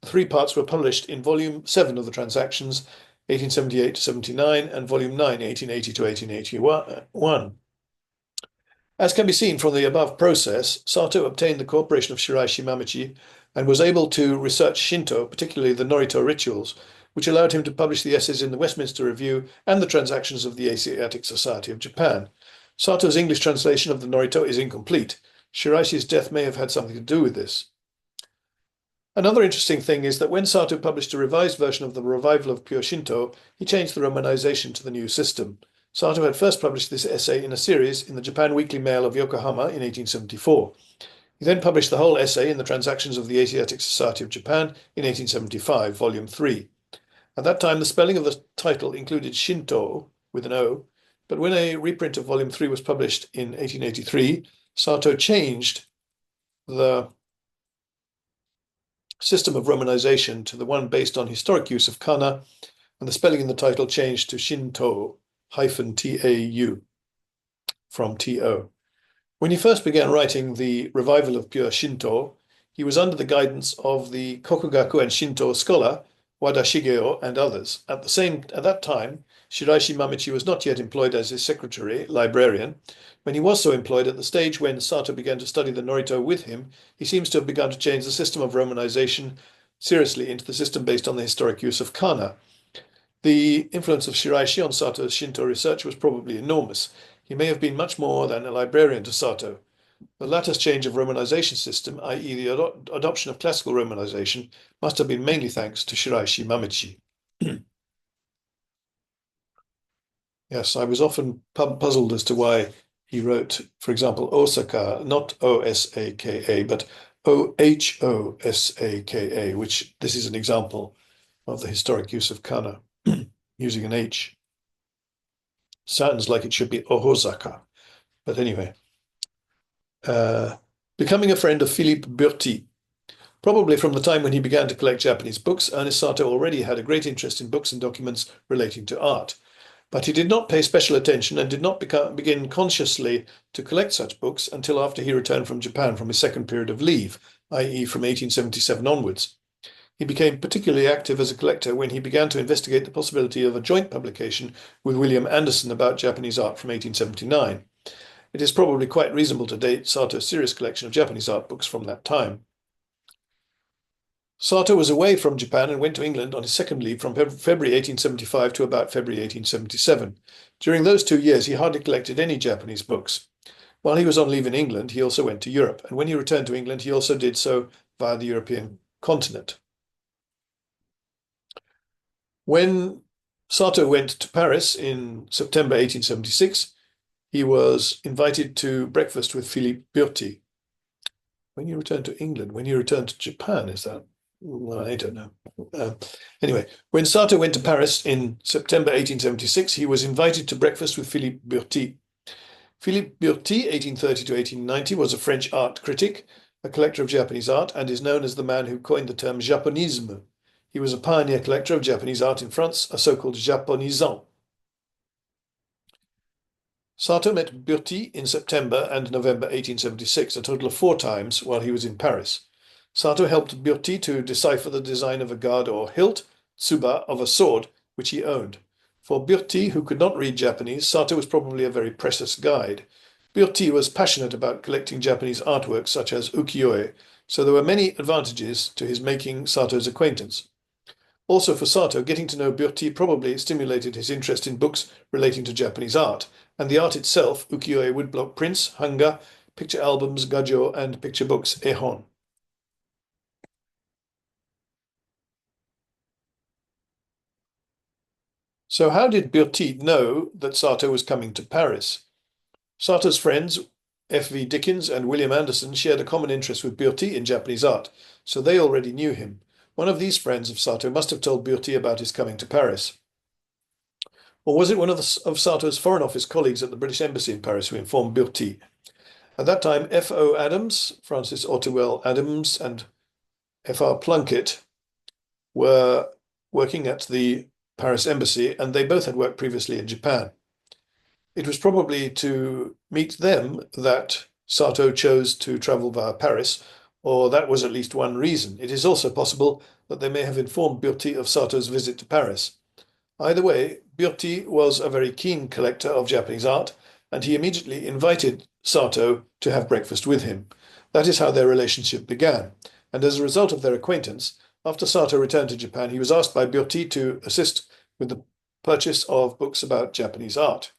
The 3 parts were published in Volume 7 of the Transactions, 1878-79, and Volume 9, 1880-1881. As can be seen from the above process, Sato obtained the cooperation of Shiraishi Mamichi and was able to research Shinto, particularly the Norito rituals, which allowed him to publish the essays in the Westminster Review and the Transactions of the Asiatic Society of Japan. Sato's English translation of the Norito is incomplete. Shiraishi's death may have had something to do with this. Another interesting thing is that when Sato published a revised version of the Revival of Pure Shinto, he changed the romanization to the new system. Sato had first published this essay in a series in the Japan Weekly Mail of Yokohama in 1874. He then published the whole essay in the Transactions of the Asiatic Society of Japan in 1875, Volume 3. At that time, the spelling of the title included Shinto with an O, but when a reprint of Volume 3 was published in 1883, Sato changed the system of romanization to the one based on historic use of kana, and the spelling in the title changed to Shinto -TAU from TO. When he first began writing the Revival of Pure Shinto, he was under the guidance of the Kokugaku and Shinto scholar Wada Shigeo and others. At that time, Shiraishi Mamichi was not yet employed as his secretary, librarian. When he was so employed, at the stage when Sato began to study the Norito with him, he seems to have begun to change the system of romanization seriously into the system based on the historic use of kana. The influence of Shiraishi on Sato's Shinto research was probably enormous. He may have been much more than a librarian to Sato. The latter's change of romanization system, i.e. the adoption of classical romanization, must have been mainly thanks to Shiraishi Mamichi. Yes, I was often puzzled as to why he wrote, for example, Osaka, not O-S-A-K-A, but O-H-O-S-A-K-A, which this is an example of the historic use of kana, using an H. Sounds like it should be Ohozaka, but anyway. Becoming a friend of Philippe Burti. Probably from the time when he began to collect Japanese books, Ernest Sato already had a great interest in books and documents relating to art. But he did not pay special attention and did not begin consciously to collect such books until after he returned from Japan from his second period of leave, i.e. from 1877 onwards. He became particularly active as a collector when he began to investigate the possibility of a joint publication with William Anderson about Japanese art from 1879. It is probably quite reasonable to date Sato's serious collection of Japanese art books from that time. Sato was away from Japan and went to England on his second leave from February 1875 to about February 1877. During those 2 years, he hardly collected any Japanese books. While he was on leave in England, he also went to Europe, and when he returned to England, he also did so via the European continent. When Sato went to Paris in September 1876, he was invited to breakfast with Philippe Burti. When you returned to England, when you returned to Japan, is that? Well, I don't know. Anyway, when Sato went to Paris in September 1876, he was invited to breakfast with Philippe Burti. Philippe Burti, 1830 to 1890, was a French art critic, a collector of Japanese art, and is known as the man who coined the term Japonisme. He was a pioneer collector of Japanese art in France, a so-called Japonisant. Sato met Burti in September and November 1876, a total of 4 times while he was in Paris. Sato helped Burti to decipher the design of a guard or hilt, tsuba, of a sword, which he owned. For Burti, who could not read Japanese, Sato was probably a very precious guide. Burti was passionate about collecting Japanese artworks such as Ukiyo-e, so there were many advantages to his making Sato's acquaintance. Also for Sato, getting to know Byotti probably stimulated his interest in books relating to Japanese art, and the art itself, ukiyo-e woodblock prints, hanga, picture albums, gajo, and picture books, ehon. So how did Byotti know that Sato was coming to Paris? Sato's friends, F.V. Dickens and William Anderson, shared a common interest with Byotti in Japanese art, so they already knew him. One of these friends of Sato must have told Byotti about his coming to Paris. Or was it one of Sato's Foreign Office colleagues at the British Embassy in Paris who informed Byotti? At that time, F.O. Adams, Francis Ottiwell Adams, and F.R. Plunkett were working at the Paris Embassy, and they both had worked previously in Japan. It was probably to meet them that Sato chose to travel via Paris, or that was at least one reason. It is also possible that they may have informed Byotti of Sato's visit to Paris. Either way, Byotti was a very keen collector of Japanese art, and he immediately invited Sato to have breakfast with him. That is how their relationship began. And as a result of their acquaintance, after Sato returned to Japan, he was asked by Byotti to assist with the purchase of books about Japanese art.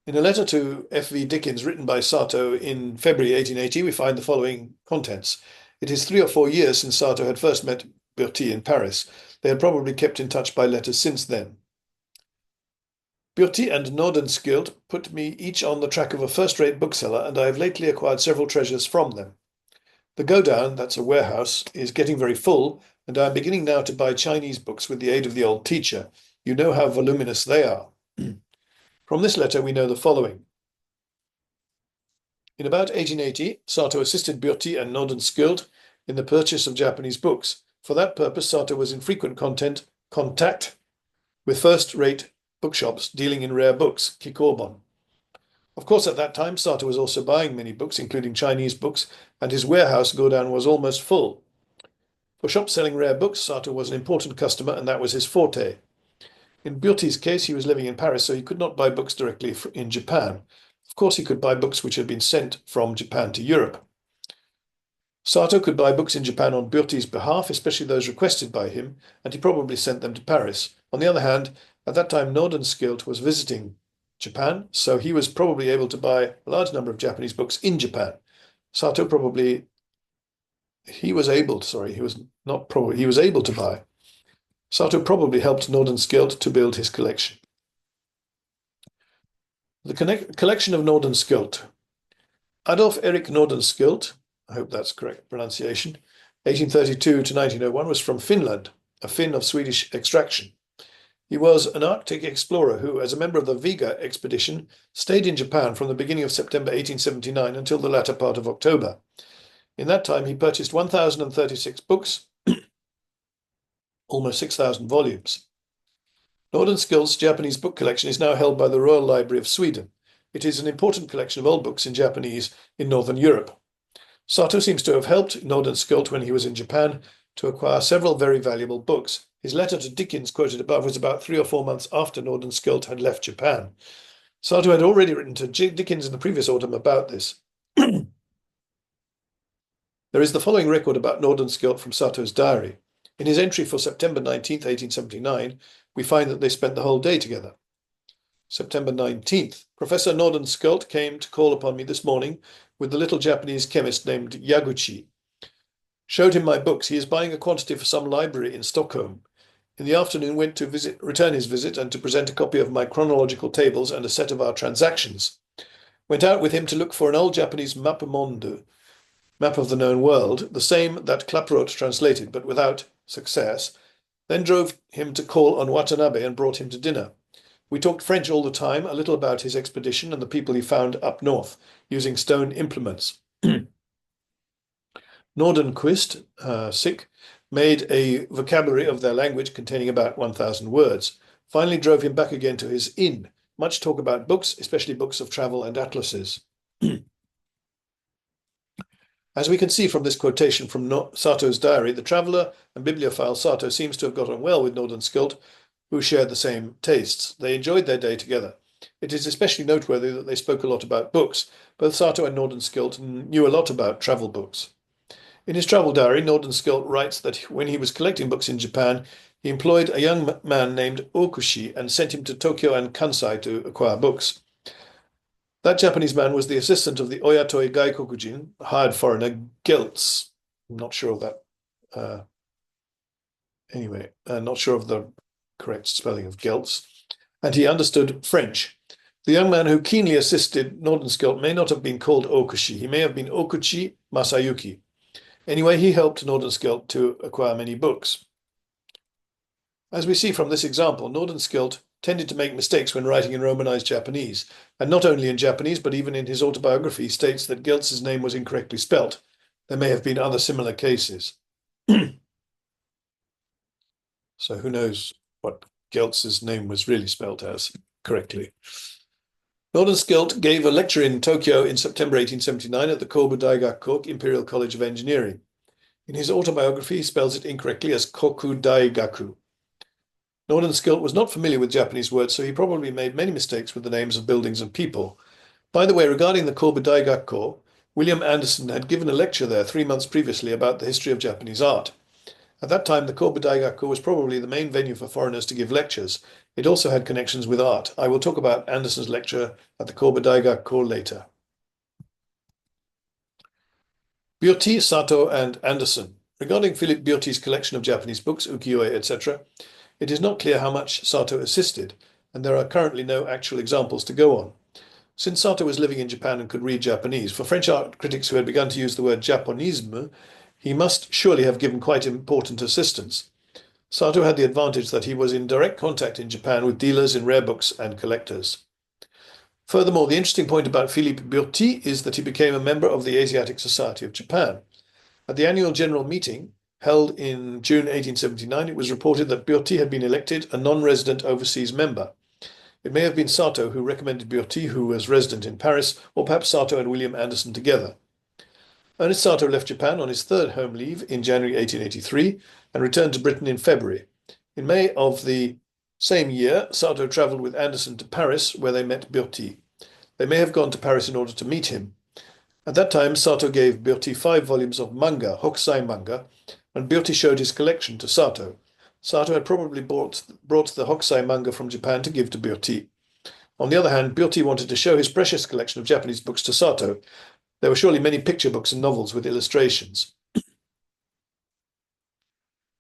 In a letter to F.V. Dickens written by Sato in February 1880, we find the following contents. It is 3 or 4 years since Sato had first met Byotti in Paris. They had probably kept in touch by letters since then. Byotti and Nordenskjöld put me each on the track of a first-rate bookseller, and I have lately acquired several treasures from them. The go-down, that's a warehouse, is getting very full, and I am beginning now to buy Chinese books with the aid of the old teacher. You know how voluminous they are. From this letter, we know the following. In about 1880, Sato assisted Byotti and Nordenskjöld in the purchase of Japanese books. For that purpose, Sato was in frequent contact with first-rate bookshops dealing in rare books, kikobon. Of course, at that time, Sato was also buying many books, including Chinese books, and his warehouse godown was almost full. For shops selling rare books, Sato was an important customer, and that was his forte. In Byotti's case, he was living in Paris, so he could not buy books directly in Japan. Of course, he could buy books which had been sent from Japan to Europe. Sato could buy books in Japan on Byotti's behalf, especially those requested by him, and he probably sent them to Paris. On the other hand, at that time, Nordenskjöld was visiting Japan, so he was probably able to buy a large number of Japanese books in Japan. He was able to buy. Sato probably helped Nordenskjöld to build his collection. The collection of Nordenskjöld. Adolf Erik Nordenskjöld, I hope that's correct pronunciation, 1832 to 1901, was from Finland, a Finn of Swedish extraction. He was an Arctic explorer who, as a member of the Vega expedition, stayed in Japan from the beginning of September 1879 until the latter part of October. In that time, he purchased 1,036 books, almost 6,000 volumes. Nordenskjöld's Japanese book collection is now held by the Royal Library of Sweden. It is an important collection of old books in Japanese in Northern Europe. Sato seems to have helped Nordenskjöld when he was in Japan to acquire several very valuable books. His letter to Dickens quoted above was about 3 or 4 months after Nordenskjöld had left Japan. Sato had already written to Dickens in the previous autumn about this. There is the following record about Nordenskjöld from Sato's diary. In his entry for September 19th, 1879, we find that they spent the whole day together. September 19th, Professor Nordenskjöld came to call upon me this morning with the little Japanese chemist named Yaguchi. Showed him my books. He is buying a quantity for some library in Stockholm. In the afternoon, went to return his visit and to present a copy of my chronological tables and a set of our transactions. Went out with him to look for an old Japanese mappamondo, map of the known world, the same that Klaproth translated, but without success. Then drove him to call on Watanabe and brought him to dinner. We talked French all the time, a little about his expedition and the people he found up north, using stone implements. Nordenquist, made a vocabulary of their language containing about 1,000 words. Finally drove him back again to his inn. Much talk about books, especially books of travel and atlases. As we can see from this quotation from Sato's diary, the traveller and bibliophile Sato seems to have got on well with Nordenskjöld, who shared the same tastes. They enjoyed their day together. It is especially noteworthy that they spoke a lot about books. Both Sato and Nordenskjöld knew a lot about travel books. In his travel diary, Nordenskjöld writes that when he was collecting books in Japan, he employed a young man named Okushi and sent him to Tokyo and Kansai to acquire books. That Japanese man was the assistant of the Oyatoi Gaikokujin, hired foreigner Geltz. I'm not sure of that. Not sure of the correct spelling of Geltz. And he understood French. The young man who keenly assisted Nordenskjöld may not have been called Okushi. He may have been Okuchi Masayuki. Anyway, he helped Nordenskjöld to acquire many books. As we see from this example, Nordenskjöld tended to make mistakes when writing in Romanized Japanese, and not only in Japanese, but even in his autobiography, he states that Geltz's name was incorrectly spelt. There may have been other similar cases. So who knows what Geltz's name was really spelt as correctly. Nordenskjöld gave a lecture in Tokyo in September 1879 at the Kobu Daigakko Imperial College of Engineering. In his autobiography, he spells it incorrectly as Koku Daigaku. Nordenskjöld was not familiar with Japanese words, so he probably made many mistakes with the names of buildings and people. By the way, regarding the Kobu Daigakko, William Anderson had given a lecture there 3 months previously about the history of Japanese art. At that time, the Kobu Daigakko was probably the main venue for foreigners to give lectures. It also had connections with art. I will talk about Anderson's lecture at the Kobu Daigakko later. Byote, Sato, and Anderson. Regarding Philip Byote's collection of Japanese books, Ukiyo-e, etc., it is not clear how much Sato assisted, and there are currently no actual examples to go on. Since Sato was living in Japan and could read Japanese, for French art critics who had begun to use the word Japonisme, he must surely have given quite important assistance. Sato had the advantage that he was in direct contact in Japan with dealers in rare books and collectors. Furthermore, the interesting point about Philippe Byote is that he became a member of the Asiatic Society of Japan. At the annual general meeting, held in June 1879, it was reported that Byote had been elected a non-resident overseas member. It may have been Sato who recommended Byote, who was resident in Paris, or perhaps Sato and William Anderson together. Ernest Sato left Japan on his third home leave in January 1883 and returned to Britain in February. In May of the same year, Sato travelled with Anderson to Paris, where they met Byote. They may have gone to Paris in order to meet him. At that time, Sato gave Byote 5 volumes of manga, Hokusai manga, and Byote showed his collection to Sato. Sato had probably brought the Hokusai manga from Japan to give to Byote. On the other hand, Byote wanted to show his precious collection of Japanese books to Sato. There were surely many picture books and novels with illustrations.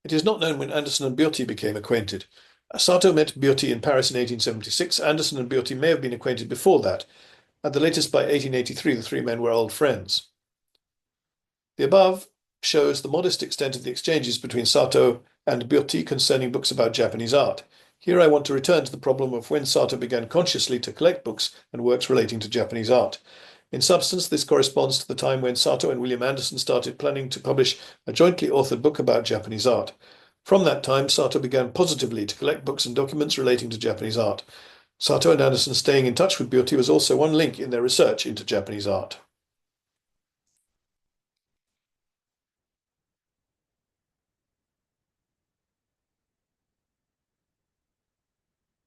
It is not known when Anderson and Byote became acquainted. Sato met Byote in Paris in 1876. Anderson and Byote may have been acquainted before that. At the latest, by 1883, the three men were old friends. The above shows the modest extent of the exchanges between Sato and Byote concerning books about Japanese art. Here I want to return to the problem of when Sato began consciously to collect books and works relating to Japanese art. In substance, this corresponds to the time when Sato and William Anderson started planning to publish a jointly authored book about Japanese art. From that time, Sato began positively to collect books and documents relating to Japanese art. Sato and Anderson staying in touch with Byote was also one link in their research into Japanese art.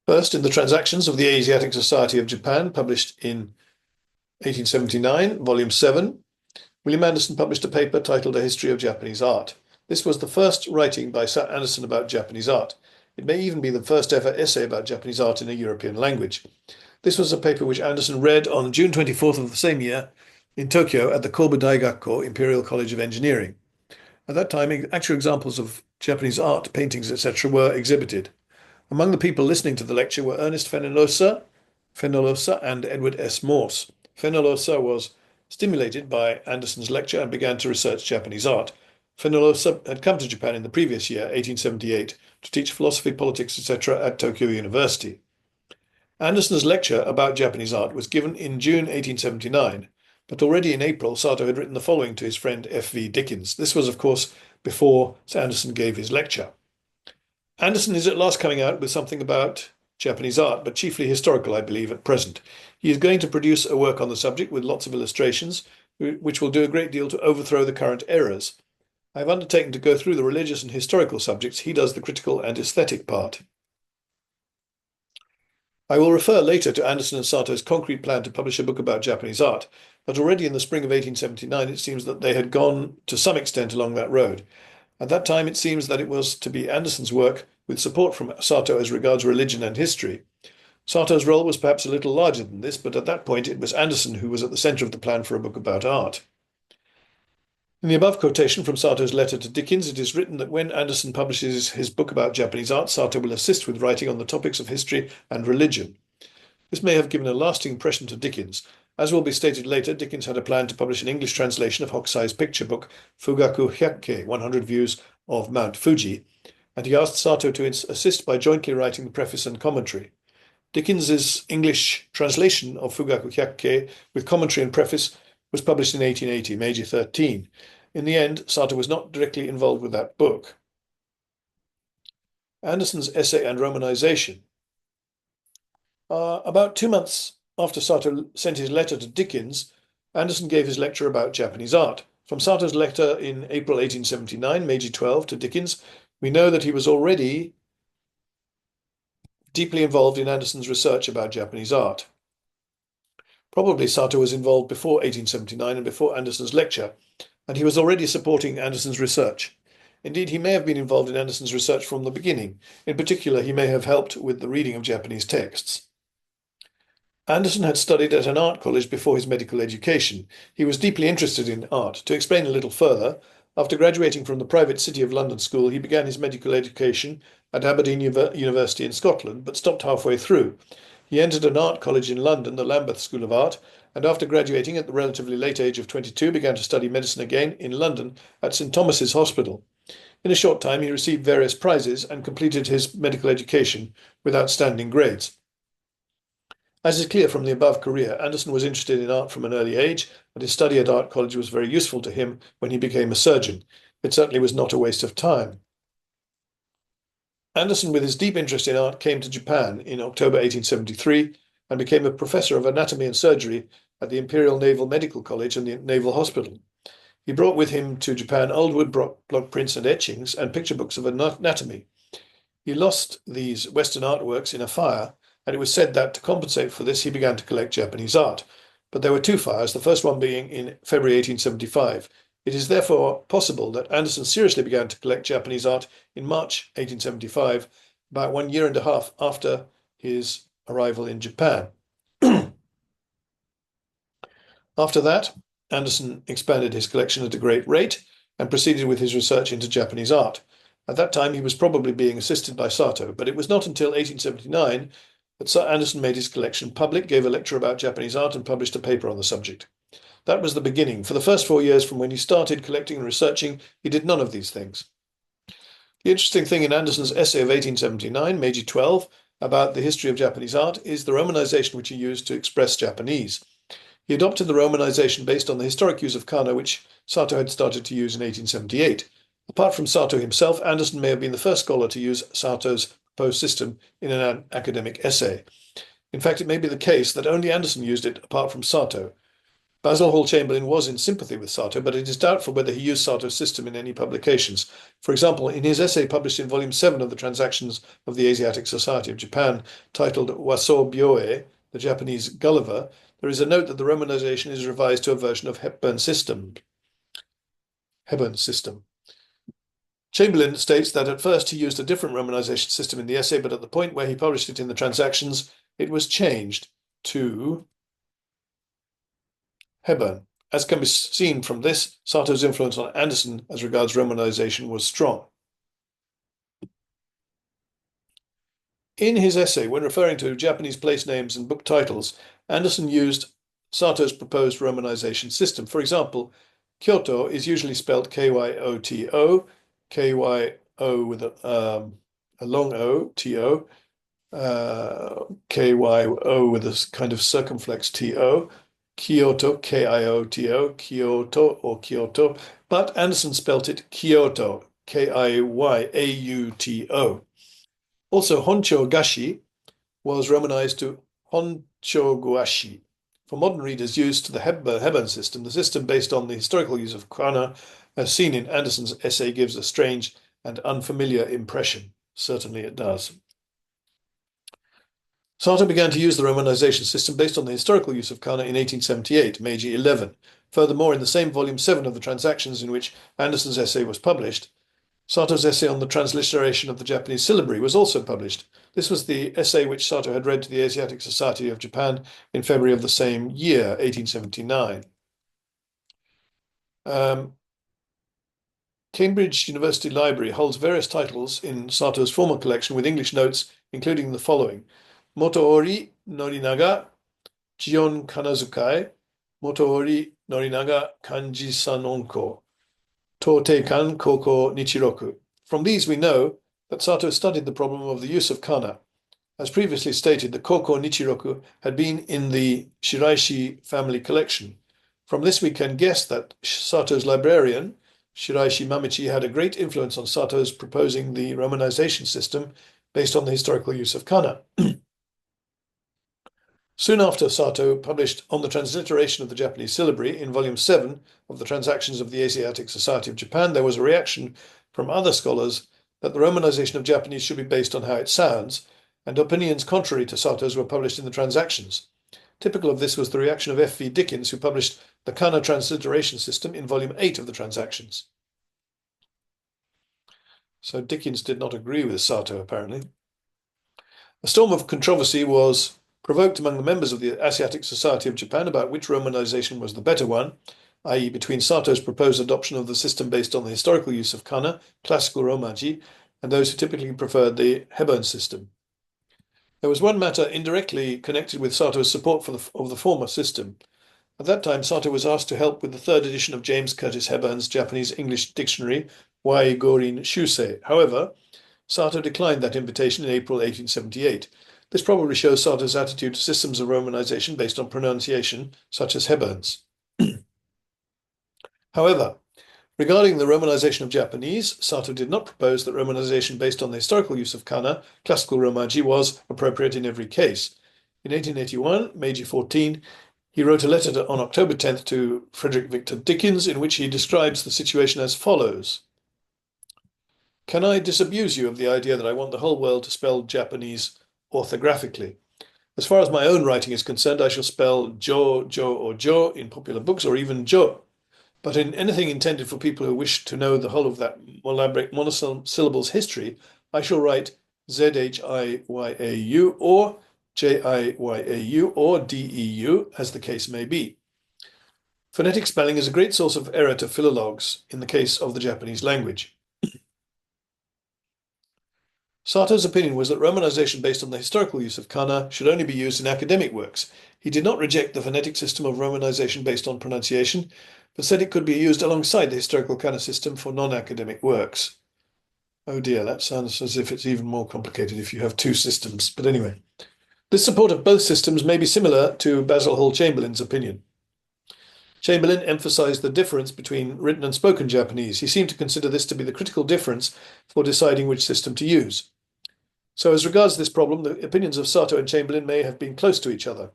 First, in the Transactions of the Asiatic Society of Japan, published in 1879, Volume 7, William Anderson published a paper titled A History of Japanese Art. This was the first writing by Sir Anderson about Japanese art. It may even be the first ever essay about Japanese art in a European language. This was a paper which Anderson read on June 24th of the same year in Tokyo at the Kobu Daigakko Imperial College of Engineering. At that time, actual examples of Japanese art, paintings, etc. were exhibited. Among the people listening to the lecture were Ernest Fenollosa and Edward S. Morse. Fenollosa was stimulated by Anderson's lecture and began to research Japanese art. Fenollosa had come to Japan in the previous year, 1878, to teach philosophy, politics, etc. at Tokyo University. Anderson's lecture about Japanese art was given in June 1879, but already in April, Sato had written the following to his friend F.V. Dickens. This was, of course, before Anderson gave his lecture. Anderson is at last coming out with something about Japanese art, but chiefly historical, I believe, at present. He is going to produce a work on the subject with lots of illustrations, which will do a great deal to overthrow the current errors. I have undertaken to go through the religious and historical subjects. He does the critical and aesthetic part. I will refer later to Anderson and Sato's concrete plan to publish a book about Japanese art, but already in the spring of 1879 it seems that they had gone to some extent along that road. At that time it seems that it was to be Anderson's work with support from Sato as regards religion and history. Sato's role was perhaps a little larger than this, but at that point it was Anderson who was at the centre of the plan for a book about art. In the above quotation from Sato's letter to Dickens, it is written that when Anderson publishes his book about Japanese art, Sato will assist with writing on the topics of history and religion. This may have given a lasting impression to Dickens. As will be stated later, Dickens had a plan to publish an English translation of Hokusai's picture book, Fugaku-hyakkei, 100 Views of Mount Fuji, and he asked Sato to assist by jointly writing the preface and commentary. Dickens's English translation of Fugaku-hyakkei with commentary and preface was published in 1880, Meiji 13. In the end, Sato was not directly involved with that book. Anderson's essay and romanization. About 2 months after Sato sent his letter to Dickens, Anderson gave his lecture about Japanese art. From Sato's letter in April 1879, Meiji 12, to Dickens, we know that he was already deeply involved in Anderson's research about Japanese art. Probably Sato was involved before 1879 and before Anderson's lecture, and he was already supporting Anderson's research. Indeed, he may have been involved in Anderson's research from the beginning. In particular, he may have helped with the reading of Japanese texts. Anderson had studied at an art college before his medical education. He was deeply interested in art. To explain a little further, after graduating from the private City of London school, he began his medical education at Aberdeen University in Scotland, but stopped halfway through. He entered an art college in London, the Lambeth School of Art, and after graduating at the relatively late age of 22, began to study medicine again in London at St Thomas's Hospital. In a short time, he received various prizes and completed his medical education with outstanding grades. As is clear from the above career, Anderson was interested in art from an early age, and his study at art college was very useful to him when he became a surgeon. It certainly was not a waste of time. Anderson, with his deep interest in art, came to Japan in October 1873 and became a professor of anatomy and surgery at the Imperial Naval Medical College and the Naval Hospital. He brought with him to Japan old wood block prints and etchings and picture books of anatomy. He lost these Western artworks in a fire, and it was said that to compensate for this, he began to collect Japanese art. But there were two fires, the first one being in February 1875. It is therefore possible that Anderson seriously began to collect Japanese art in March 1875, about 1.5 years after his arrival in Japan. After that, Anderson expanded his collection at a great rate and proceeded with his research into Japanese art. At that time, he was probably being assisted by Sato, but it was not until 1879 that Sir Anderson made his collection public, gave a lecture about Japanese art, and published a paper on the subject. That was the beginning. For the first 4 years from when he started collecting and researching, he did none of these things. The interesting thing in Anderson's essay of 1879, Meiji 12, about the history of Japanese art is the romanization which he used to express Japanese. He adopted the romanization based on the historic use of kana, which Sato had started to use in 1878. Apart from Sato himself, Anderson may have been the first scholar to use Sato's proposed system in an academic essay. In fact, it may be the case that only Anderson used it apart from Sato. Basil Hall Chamberlain was in sympathy with Sato, but it is doubtful whether he used Sato's system in any publications. For example, in his essay published in Volume 7 of the Transactions of the Asiatic Society of Japan, titled Wasobyoe, the Japanese Gulliver, there is a note that the romanization is revised to a version of Hepburn's system. Chamberlain states that at first he used a different romanization system in the essay, but at the point where he published it in the Transactions, it was changed to Hepburn. As can be seen from this, Sato's influence on Anderson as regards romanization was strong. In his essay, when referring to Japanese place names and book titles, Anderson used Sato's proposed romanization system. For example, Kyoto is usually spelled Kyoto, Kyo with a long O, To, Kyo with a kind of circumflex To, Kyoto, Kioto, Kyoto or Kyoto, but Anderson spelt it Kyoto, Kiyauto. Also, Honcho Gashi was romanized to Honcho Guashi. For modern readers used to the Hepburn system, the system based on the historical use of kana, as seen in Anderson's essay, gives a strange and unfamiliar impression. Certainly it does. Sato began to use the romanization system based on the historical use of kana in 1878, Meiji 11. Furthermore, in the same volume 7 of the Transactions in which Anderson's essay was published, Sato's essay on the transliteration of the Japanese syllabary was also published. This was the essay which Sato had read to the Asiatic Society of Japan in February of the same year, 1879. Cambridge University Library holds various titles in Sato's formal collection with English notes, including the following: Motoori Norinaga, Jion Kanazukai, Motoori Norinaga Kanji Sanonko, Toteikan Koko Nichiroku. From these we know that Sato studied the problem of the use of kana. As previously stated, the Koko Nichiroku had been in the Shiraishi family collection. From this we can guess that Sato's librarian, Shiraishi Mamichi, had a great influence on Sato's proposing the romanization system based on the historical use of kana. Soon after Sato published On the Transliteration of the Japanese Syllabary in Volume 7 of the Transactions of the Asiatic Society of Japan, there was a reaction from other scholars that the romanization of Japanese should be based on how it sounds, and opinions contrary to Sato's were published in the Transactions. Typical of this was the reaction of F. V. Dickens, who published the Kana transliteration system in Volume 8 of the Transactions. So Dickens did not agree with Sato, apparently. A storm of controversy was provoked among the members of the Asiatic Society of Japan about which romanization was the better one, i.e. between Sato's proposed adoption of the system based on the historical use of kana, classical Romaji, and those who typically preferred the Hebburn system. There was one matter indirectly connected with Sato's support of the former system. At that time, Sato was asked to help with the third edition of James Curtis Hebburn's Japanese-English dictionary, Wai Gorin Shusei. However, Sato declined that invitation in April 1878. This probably shows Sato's attitude to systems of romanization based on pronunciation, such as Hebburn's. However, regarding the romanization of Japanese, Sato did not propose that romanization based on the historical use of kana, classical Romaji, was appropriate in every case. In 1881, Meiji 14, he wrote a letter on October 10th to Frederick Victor Dickens in which he describes the situation as follows. Can I disabuse you of the idea that I want the whole world to spell Japanese orthographically? As far as my own writing is concerned, I shall spell jo, or jo in popular books, or even jo. But in anything intended for people who wish to know the whole of that monosyllable's history, I shall write Zhiyayu or Jiyayu or Deu, as the case may be. Phonetic spelling is a great source of error to philologues in the case of the Japanese language. Sato's opinion was that romanization based on the historical use of kana should only be used in academic works. He did not reject the phonetic system of romanization based on pronunciation, but said it could be used alongside the historical kana system for non-academic works. Oh dear, that sounds as if it's even more complicated if you have two systems. But anyway, this support of both systems may be similar to Basil Hall Chamberlain's opinion. Chamberlain emphasized the difference between written and spoken Japanese. He seemed to consider this to be the critical difference for deciding which system to use. So as regards this problem, the opinions of Sato and Chamberlain may have been close to each other.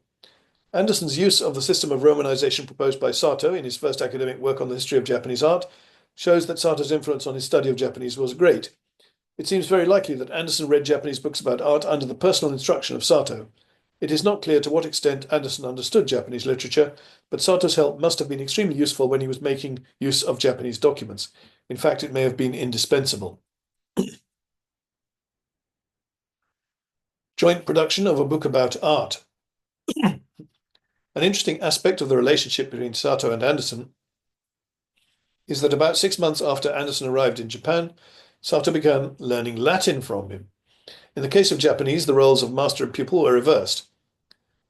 Anderson's use of the system of romanization proposed by Sato in his first academic work on the history of Japanese art shows that Sato's influence on his study of Japanese was great. It seems very likely that Anderson read Japanese books about art under the personal instruction of Sato. It is not clear to what extent Anderson understood Japanese literature, but Sato's help must have been extremely useful when he was making use of Japanese documents. In fact, it may have been indispensable. Joint production of a book about art. An interesting aspect of the relationship between Sato and Anderson is that about 6 months after Anderson arrived in Japan, Sato began learning Latin from him. In the case of Japanese, the roles of master and pupil were reversed,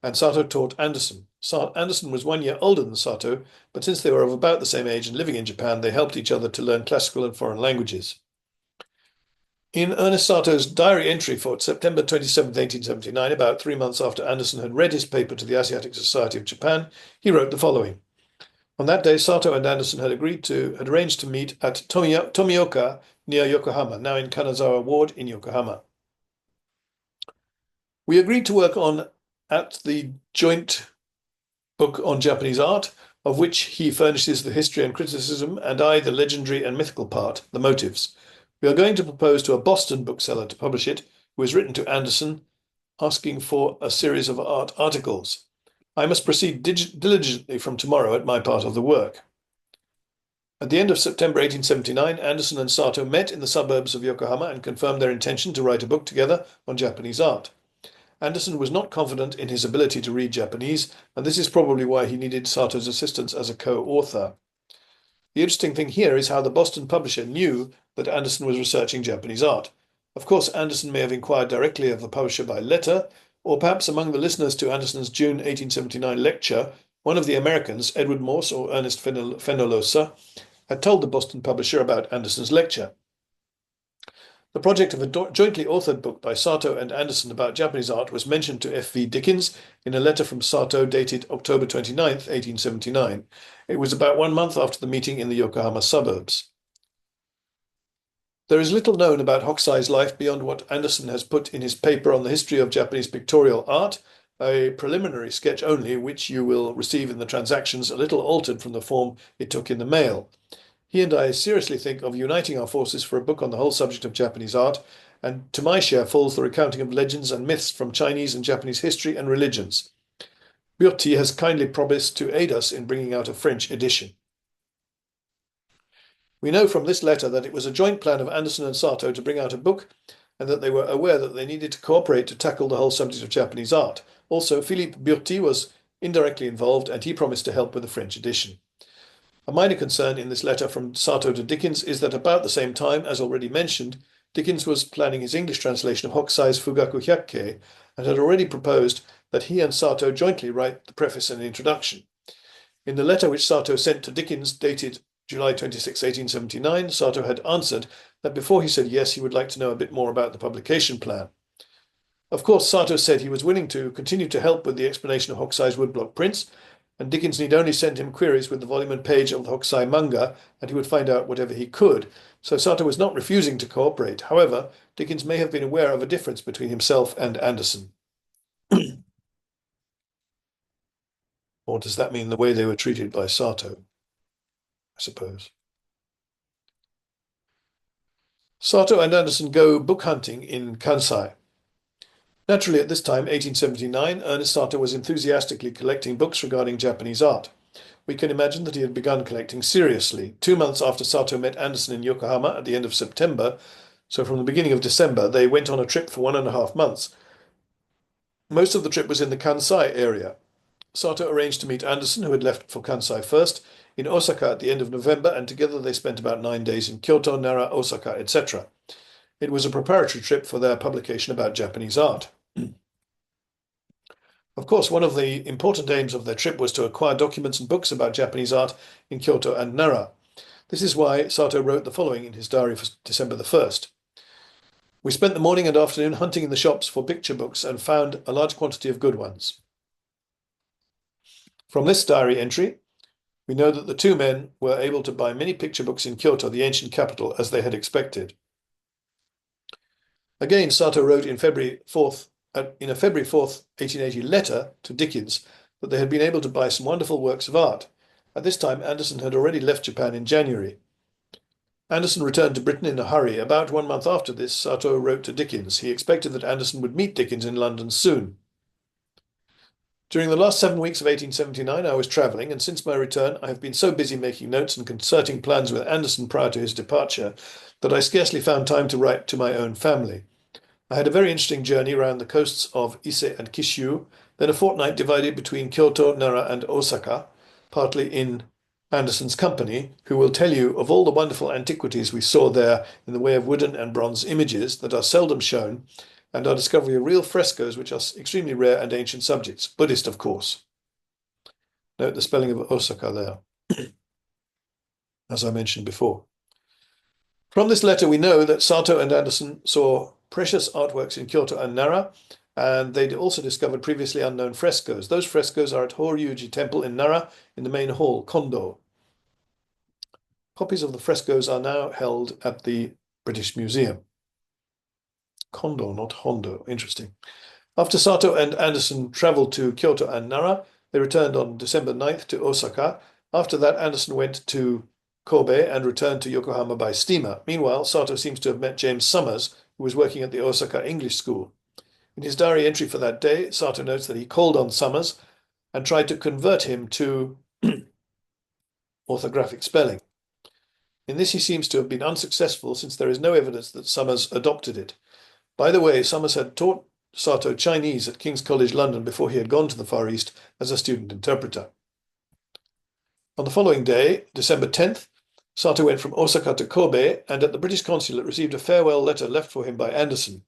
and Sato taught Anderson. Anderson was 1 year older than Sato, but since they were of about the same age and living in Japan, they helped each other to learn classical and foreign languages. In Ernest Sato's diary entry for September 27, 1879, about 3 months after Anderson had read his paper to the Asiatic Society of Japan, he wrote the following. On that day, Sato and Anderson had arranged to meet at Tomioka near Yokohama, now in Kanazawa Ward in Yokohama. We agreed to work at the joint book on Japanese art, of which he furnishes the history and criticism, and I the legendary and mythical part, the motives. We are going to propose to a Boston bookseller to publish it, who has written to Anderson, asking for a series of art articles. I must proceed diligently from tomorrow at my part of the work. At the end of September 1879, Anderson and Sato met in the suburbs of Yokohama and confirmed their intention to write a book together on Japanese art. Anderson was not confident in his ability to read Japanese, and this is probably why he needed Sato's assistance as a co-author. The interesting thing here is how the Boston publisher knew that Anderson was researching Japanese art. Of course, Anderson may have inquired directly of the publisher by letter, or perhaps among the listeners to Anderson's June 1879 lecture, one of the Americans, Edward Morse or Ernest Fenollosa, had told the Boston publisher about Anderson's lecture. The project of a jointly authored book by Sato and Anderson about Japanese art was mentioned to F.V. Dickens in a letter from Sato dated October 29, 1879. It was about 1 month after the meeting in the Yokohama suburbs. There is little known about Hokusai's life beyond what Anderson has put in his paper on the history of Japanese pictorial art, a preliminary sketch only, which you will receive in the transactions, a little altered from the form it took in the mail. He and I seriously think of uniting our forces for a book on the whole subject of Japanese art, and to my share falls the recounting of legends and myths from Chinese and Japanese history and religions. Byotti has kindly promised to aid us in bringing out a French edition. We know from this letter that it was a joint plan of Anderson and Sato to bring out a book, and that they were aware that they needed to cooperate to tackle the whole subject of Japanese art. Also, Philippe Byotti was indirectly involved, and he promised to help with the French edition. A minor concern in this letter from Sato to Dickens is that about the same time, as already mentioned, Dickens was planning his English translation of Hokusai's Fugaku Hyakkei and had already proposed that he and Sato jointly write the preface and introduction. In the letter which Sato sent to Dickens, dated July 26, 1879, Sato had answered that before he said yes, he would like to know a bit more about the publication plan. Of course, Sato said he was willing to continue to help with the explanation of Hokusai's woodblock prints, and Dickens need only send him queries with the volume and page of the Hokusai manga, and he would find out whatever he could. So Sato was not refusing to cooperate. However, Dickens may have been aware of a difference between himself and Anderson. Or does that mean the way they were treated by Sato? I suppose. Sato and Anderson go book hunting in Kansai. Naturally, at this time, 1879, Ernest Sato was enthusiastically collecting books regarding Japanese art. We can imagine that he had begun collecting seriously. 2 months after Sato met Anderson in Yokohama at the end of September, so from the beginning of December, they went on a trip for 1.5 months. Most of the trip was in the Kansai area. Sato arranged to meet Anderson, who had left for Kansai first, in Osaka at the end of November, and together they spent about 9 days in Kyoto, Nara, Osaka, etc. It was a preparatory trip for their publication about Japanese art. Of course, one of the important aims of their trip was to acquire documents and books about Japanese art in Kyoto and Nara. This is why Sato wrote the following in his diary for December the 1st. We spent the morning and afternoon hunting in the shops for picture books and found a large quantity of good ones. From this diary entry, we know that the two men were able to buy many picture books in Kyoto, the ancient capital, as they had expected. Again, Sato wrote in a February 4th, 1880 letter to Dickens that they had been able to buy some wonderful works of art. At this time, Anderson had already left Japan in January. Anderson returned to Britain in a hurry. About 1 month after this, Sato wrote to Dickens. He expected that Anderson would meet Dickens in London soon. During the last 7 weeks of 1879, I was travelling, and since my return, I have been so busy making notes and concerting plans with Anderson prior to his departure that I scarcely found time to write to my own family. I had a very interesting journey around the coasts of Ise and Kishu, then a fortnight divided between Kyoto, Nara, and Osaka, partly in Anderson's company, who will tell you of all the wonderful antiquities we saw there in the way of wooden and bronze images that are seldom shown, and our discovery of real frescoes which are extremely rare and ancient subjects, Buddhist, of course. Note the spelling of Osaka there, as I mentioned before. From this letter, we know that Sato and Anderson saw precious artworks in Kyoto and Nara, and they'd also discovered previously unknown frescoes. Those frescoes are at Horyuji Temple in Nara in the main hall, Kondo. Copies of the frescoes are now held at the British Museum. Kondo, not Hondo. Interesting. After Sato and Anderson travelled to Kyoto and Nara, they returned on December 9th to Osaka. After that, Anderson went to Kobe and returned to Yokohama by steamer. Meanwhile, Sato seems to have met James Summers, who was working at the Osaka English School. In his diary entry for that day, Sato notes that he called on Summers and tried to convert him to orthographic spelling. In this, he seems to have been unsuccessful since there is no evidence that Summers adopted it. By the way, Summers had taught Sato Chinese at King's College London before he had gone to the Far East as a student interpreter. On the following day, December 10th, Sato went from Osaka to Kobe and at the British consulate received a farewell letter left for him by Anderson.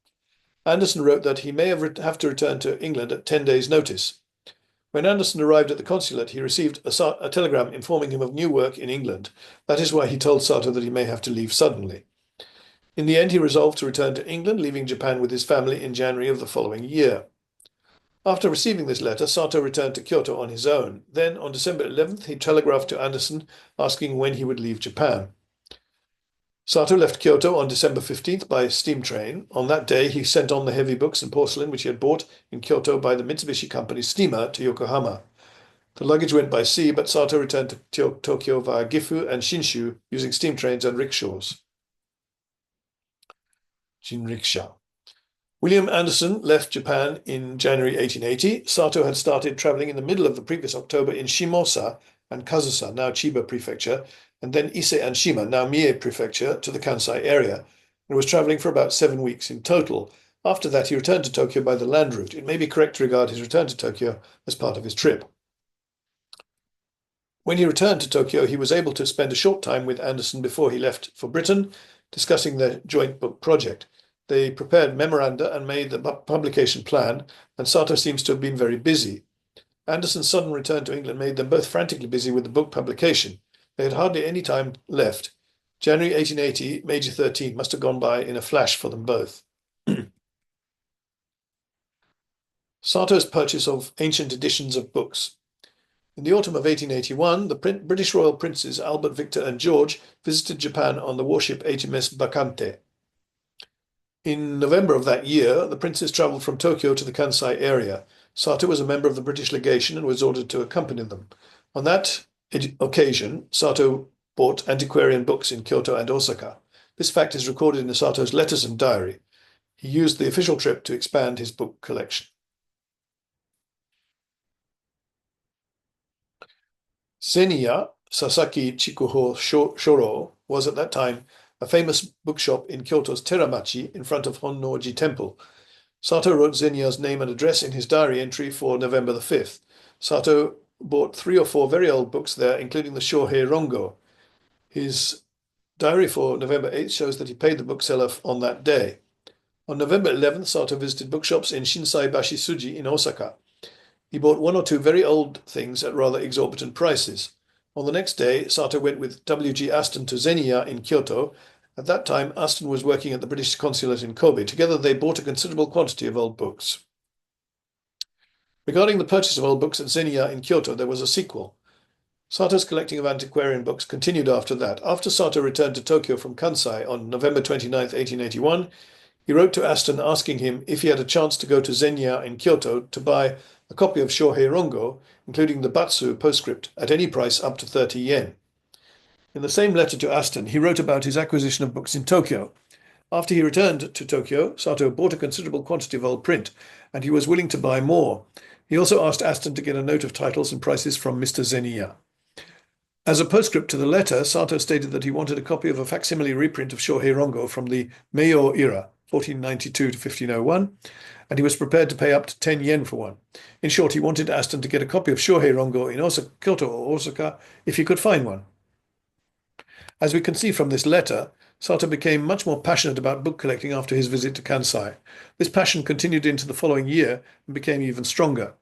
Anderson wrote that he may have to return to England at 10 days' notice. When Anderson arrived at the consulate, he received a telegram informing him of new work in England. That is why he told Sato that he may have to leave suddenly. In the end, he resolved to return to England, leaving Japan with his family in January of the following year. After receiving this letter, Sato returned to Kyoto on his own. Then, on December 11th, he telegraphed to Anderson asking when he would leave Japan. Sato left Kyoto on December 15th by steam train. On that day, he sent on the heavy books and porcelain which he had bought in Kyoto by the Mitsubishi Company's steamer to Yokohama. The luggage went by sea, but Sato returned to Tokyo via Gifu and Shinshu using steam trains and rickshaws. Jinriksha. William Anderson left Japan in January 1880. Sato had started traveling in the middle of the previous October in Shimosa and Kazusa, now Chiba Prefecture, and then Ise and Shima, now Mie Prefecture, to the Kansai area, and was traveling for about 7 weeks in total. After that, he returned to Tokyo by the land route. It may be correct to regard his return to Tokyo as part of his trip. When he returned to Tokyo, he was able to spend a short time with Anderson before he left for Britain, discussing their joint book project. They prepared memoranda and made the publication plan, and Sato seems to have been very busy. Anderson's sudden return to England made them both frantically busy with the book publication. They had hardly any time left. January 1880, Meiji 13, must have gone by in a flash for them both. Sato's purchase of ancient editions of books. In the autumn of 1881, the British royal princes Albert, Victor, and George visited Japan on the warship HMS Bacante. In November of that year, the princes travelled from Tokyo to the Kansai area. Sato was a member of the British legation and was ordered to accompany them. On that occasion, Sato bought antiquarian books in Kyoto and Osaka. This fact is recorded in Sato's letters and diary. He used the official trip to expand his book collection. Seniya Sasaki Chikuho Shoro was at that time a famous bookshop in Kyoto's Teramachi in front of Honnoji Temple. Sato wrote Zeniya's name and address in his diary entry for November the 5th. Sato bought 3 or 4 very old books there, including the Shohei Rongo. His diary for November 8th shows that he paid the bookseller on that day. On November 11th, Sato visited bookshops in Shinsaibashi Suji in Osaka. He bought 1 or 2 very old things at rather exorbitant prices. On the next day, Sato went with W.G. Aston to Zeniya in Kyoto. At that time, Aston was working at the British consulate in Kobe. Together, they bought a considerable quantity of old books. Regarding the purchase of old books at Zeniya in Kyoto, there was a sequel. Sato's collecting of antiquarian books continued after that. After Sato returned to Tokyo from Kansai on November 29, 1881, he wrote to Aston asking him if he had a chance to go to Zeniya in Kyoto to buy a copy of Shohei Rongo, including the Batsu postscript, at any price up to 30 yen. In the same letter to Aston, he wrote about his acquisition of books in Tokyo. After he returned to Tokyo, Sato bought a considerable quantity of old print, and he was willing to buy more. He also asked Aston to get a note of titles and prices from Mr. Zeniya. As a postscript to the letter, Sato stated that he wanted a copy of a facsimile reprint of Shohei Rongo from the Meio era, 1492 to 1501, and he was prepared to pay up to 10 yen for one. In short, he wanted Aston to get a copy of Shohei Rongo in Kyoto or Osaka if he could find one. As we can see from this letter, Sato became much more passionate about book collecting after his visit to Kansai. This passion continued into the following year and became even stronger.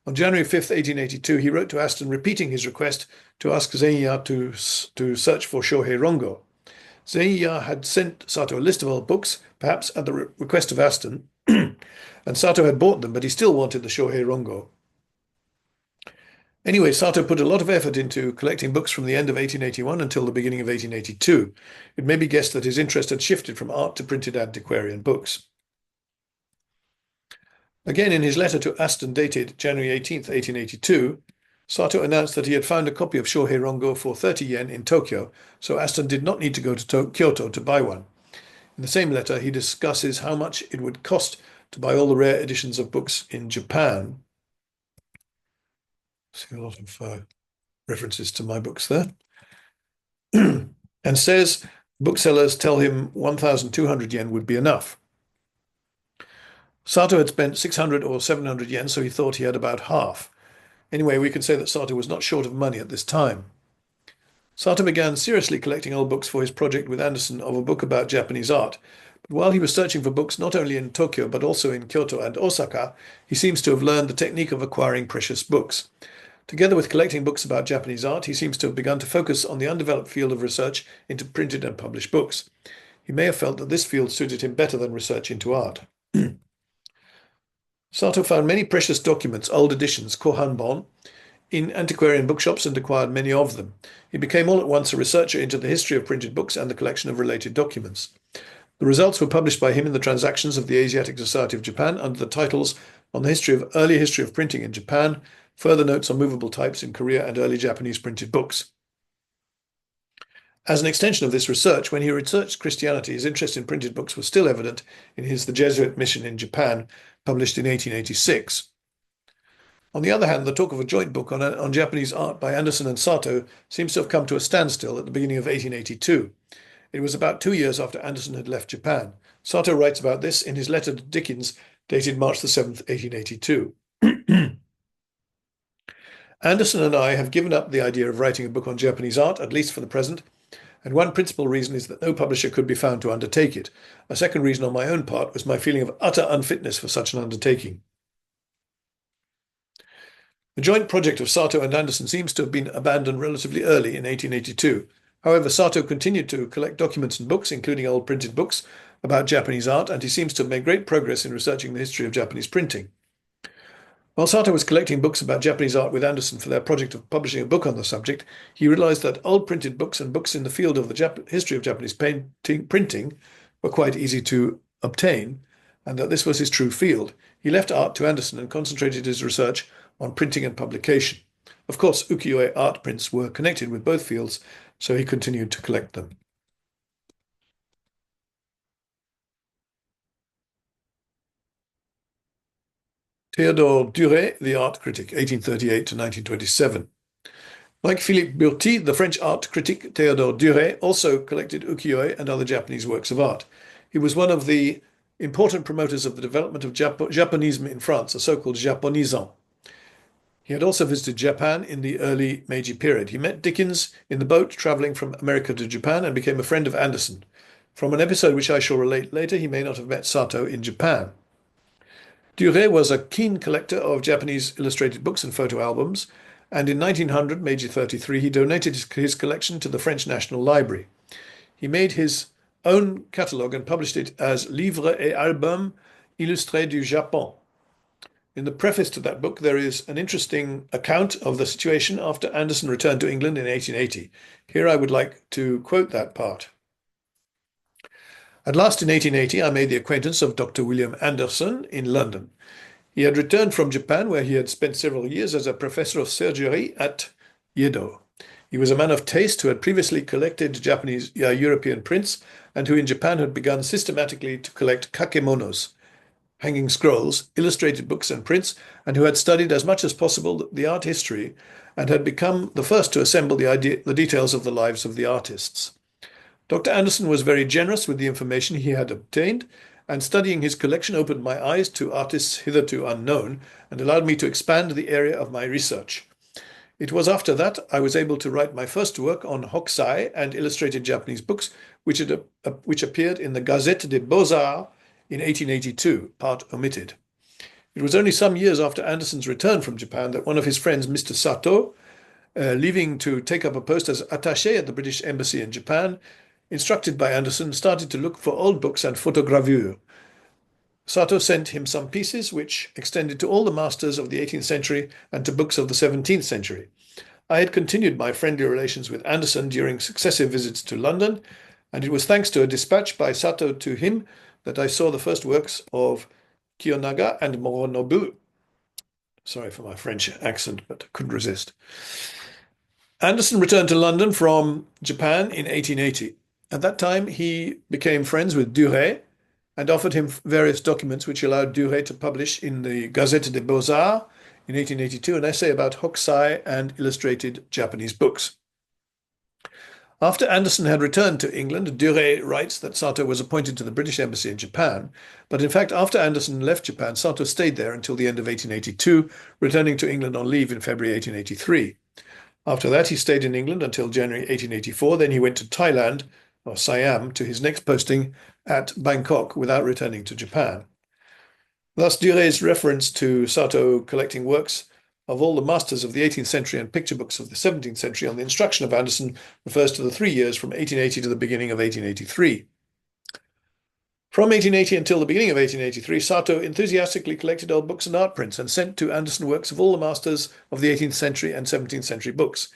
On January 5, 1882, he wrote to Aston repeating his request to ask Zeniya to search for Shohei Rongo. Zeniya had sent Sato a list of old books, perhaps at the request of Aston, and Sato had bought them, but he still wanted the Shohei Rongo. Anyway, Sato put a lot of effort into collecting books from the end of 1881 until the beginning of 1882. It may be guessed that his interest had shifted from art to printed antiquarian books. Again, in his letter to Aston dated January 18, 1882, Sato announced that he had found a copy of Shohei Rongo for 30 yen in Tokyo, so Aston did not need to go to Kyoto to buy one. In the same letter, he discusses how much it would cost to buy all the rare editions of books in Japan. See a lot of references to my books there. And says booksellers tell him 1,200 yen would be enough. Sato had spent 600 or 700 yen, so he thought he had about half. Anyway, we can say that Sato was not short of money at this time. Sato began seriously collecting old books for his project with Anderson of a book about Japanese art. But while he was searching for books not only in Tokyo but also in Kyoto and Osaka, he seems to have learned the technique of acquiring precious books. Together with collecting books about Japanese art, he seems to have begun to focus on the undeveloped field of research into printed and published books. He may have felt that this field suited him better than research into art. Sato found many precious documents, old editions, kohanbon, in antiquarian bookshops and acquired many of them. He became all at once a researcher into the history of printed books and the collection of related documents. The results were published by him in the Transactions of the Asiatic Society of Japan under the titles On the Early History of Printing in Japan, Further Notes on Movable Types in Korea and Early Japanese Printed Books. As an extension of this research, when he researched Christianity, his interest in printed books was still evident in The Jesuit Mission in Japan, published in 1886. On the other hand, the talk of a joint book on Japanese art by Anderson and Sato seems to have come to a standstill at the beginning of 1882. It was about 2 years after Anderson had left Japan. Sato writes about this in his letter to Dickens, dated March the 7th, 1882. Anderson and I have given up the idea of writing a book on Japanese art, at least for the present, and one principal reason is that no publisher could be found to undertake it. A second reason on my own part was my feeling of utter unfitness for such an undertaking. The joint project of Sato and Anderson seems to have been abandoned relatively early in 1882. However, Sato continued to collect documents and books, including old printed books, about Japanese art, and he seems to have made great progress in researching the history of Japanese printing. While Sato was collecting books about Japanese art with Anderson for their project of publishing a book on the subject, he realized that old printed books and books in the field of the history of Japanese printing were quite easy to obtain, and that this was his true field. He left art to Anderson and concentrated his research on printing and publication. Of course, Ukiyo-e art prints were connected with both fields, so he continued to collect them. Théodore Duret, the art critic, 1838 to 1927. Like Philippe Burti, the French art critic Théodore Duret also collected ukiyo-e and other Japanese works of art. He was one of the important promoters of the development of Japonism in France, a so-called Japonisant. He had also visited Japan in the early Meiji period. He met Dickens in the boat traveling from America to Japan and became a friend of Anderson. From an episode which I shall relate later, he may not have met Sato in Japan. Duret was a keen collector of Japanese illustrated books and photo albums, and in 1900, Meiji 33, he donated his collection to the French National Library. He made his own catalogue and published it as Livres et Albums Illustrés du Japon. In the preface to that book, there is an interesting account of the situation after Anderson returned to England in 1880. Here I would like to quote that part. At last in 1880, I made the acquaintance of Dr. William Anderson in London. He had returned from Japan, where he had spent several years as a professor of surgery at Yedo. He was a man of taste who had previously collected Japanese European prints and who in Japan had begun systematically to collect kakemonos, hanging scrolls, illustrated books and prints, and who had studied as much as possible the art history and had become the first to assemble the details of the lives of the artists. Dr. Anderson was very generous with the information he had obtained, and studying his collection opened my eyes to artists hitherto unknown and allowed me to expand the area of my research. It was after that I was able to write my first work on hokusai and illustrated Japanese books, which appeared in the Gazette des Beaux-Arts in 1882, part omitted. It was only some years after Anderson's return from Japan that one of his friends, Mr. Sato, leaving to take up a post as attaché at the British Embassy in Japan, instructed by Anderson, started to look for old books and photogravures. Sato sent him some pieces which extended to all the masters of the 18th century and to books of the 17th century. I had continued my friendly relations with Anderson during successive visits to London, and it was thanks to a dispatch by Sato to him that I saw the first works of Kiyonaga and Moronobu. Sorry for my French accent, but I couldn't resist. Anderson returned to London from Japan in 1880. At that time, he became friends with Duret and offered him various documents which allowed Duret to publish in the Gazette des Beaux-Arts in 1882 an essay about Hokusai and illustrated Japanese books. After Anderson had returned to England, Duret writes that Sato was appointed to the British Embassy in Japan, but in fact after Anderson left Japan, Sato stayed there until the end of 1882, returning to England on leave in February 1883. After that, he stayed in England until January 1884, then he went to Thailand, or Siam, to his next posting at Bangkok without returning to Japan. Thus, Duret's reference to Sato collecting works of all the masters of the 18th century and picture books of the 17th century on the instruction of Anderson refers to the 3 years from 1880 to the beginning of 1883. From 1880 until the beginning of 1883, Sato enthusiastically collected old books and art prints and sent to Anderson works of all the masters of the 18th century and 17th century books.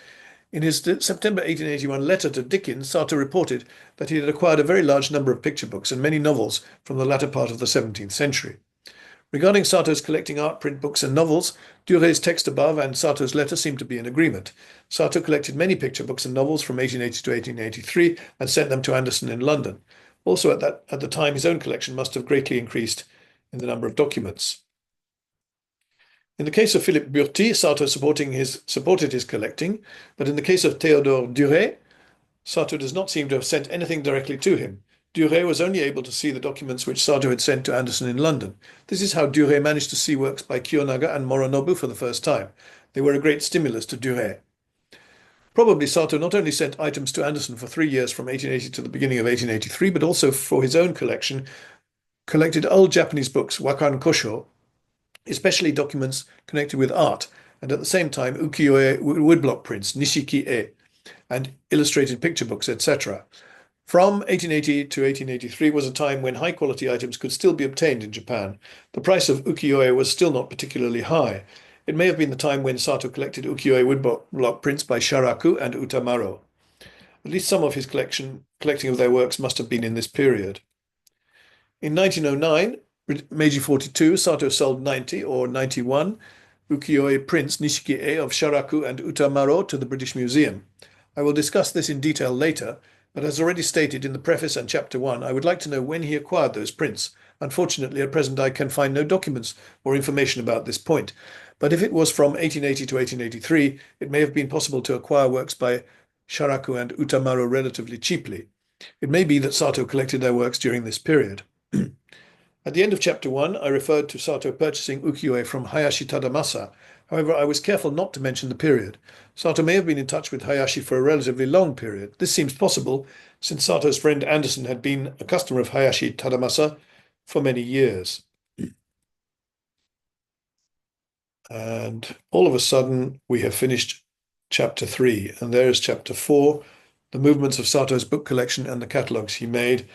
In his September 1881 letter to Dickens, Sato reported that he had acquired a very large number of picture books and many novels from the latter part of the 17th century. Regarding Sato's collecting art print books and novels, Duret's text above and Sato's letter seem to be in agreement. Sato collected many picture books and novels from 1880 to 1883 and sent them to Anderson in London. Also at the time, his own collection must have greatly increased in the number of documents. In the case of Philippe Burti, Sato supported his collecting, but in the case of Théodore Duret, Sato does not seem to have sent anything directly to him. Duret was only able to see the documents which Sato had sent to Anderson in London. This is how Duret managed to see works by Kiyonaga and Moronobu for the first time. They were a great stimulus to Duret. Probably Sato not only sent items to Anderson for 3 years from 1880 to the beginning of 1883, but also for his own collection, collected old Japanese books, Wakan Kosho, especially documents connected with art, and at the same time Ukiyo-e woodblock prints, Nishiki-e, and illustrated picture books, etc. From 1880 to 1883 was a time when high-quality items could still be obtained in Japan. The price of ukiyo-e was still not particularly high. It may have been the time when Sato collected ukiyo-e woodblock prints by Sharaku and Utamaro. At least some of his collecting of their works must have been in this period. In 1909, Meiji 42, Sato sold 90 or 91 ukiyo-e prints Nishiki-e of Sharaku and Utamaro to the British Museum. I will discuss this in detail later, but as already stated in the preface and chapter 1, I would like to know when he acquired those prints. Unfortunately, at present I can find no documents or information about this point, but if it was from 1880 to 1883, it may have been possible to acquire works by Sharaku and Utamaro relatively cheaply. It may be that Sato collected their works during this period. At the end of chapter 1, I referred to Sato purchasing ukiyo-e from Hayashi Tadamasa. However, I was careful not to mention the period. Sato may have been in touch with Hayashi for a relatively long period. This seems possible, since Sato's friend Anderson had been a customer of Hayashi Tadamasa for many years. And all of a sudden, we have finished chapter 3, and there is chapter 4, the movements of Sato's book collection and the catalogues he made,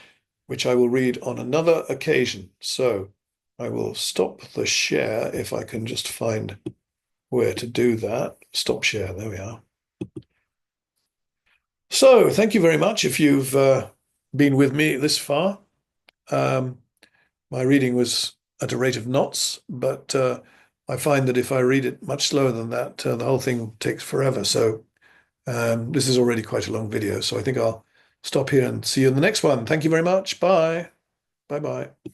which I will read on another occasion. So I will stop the share if I can just find where to do that. Stop share, there we are. So thank you very much if you've been with me this far. My reading was at a rate of knots, but I find that if I read it much slower than that, the whole thing takes forever. So this is already quite a long video, so I think I'll stop here and see you in the next one. Thank you very much. Bye. Bye-bye.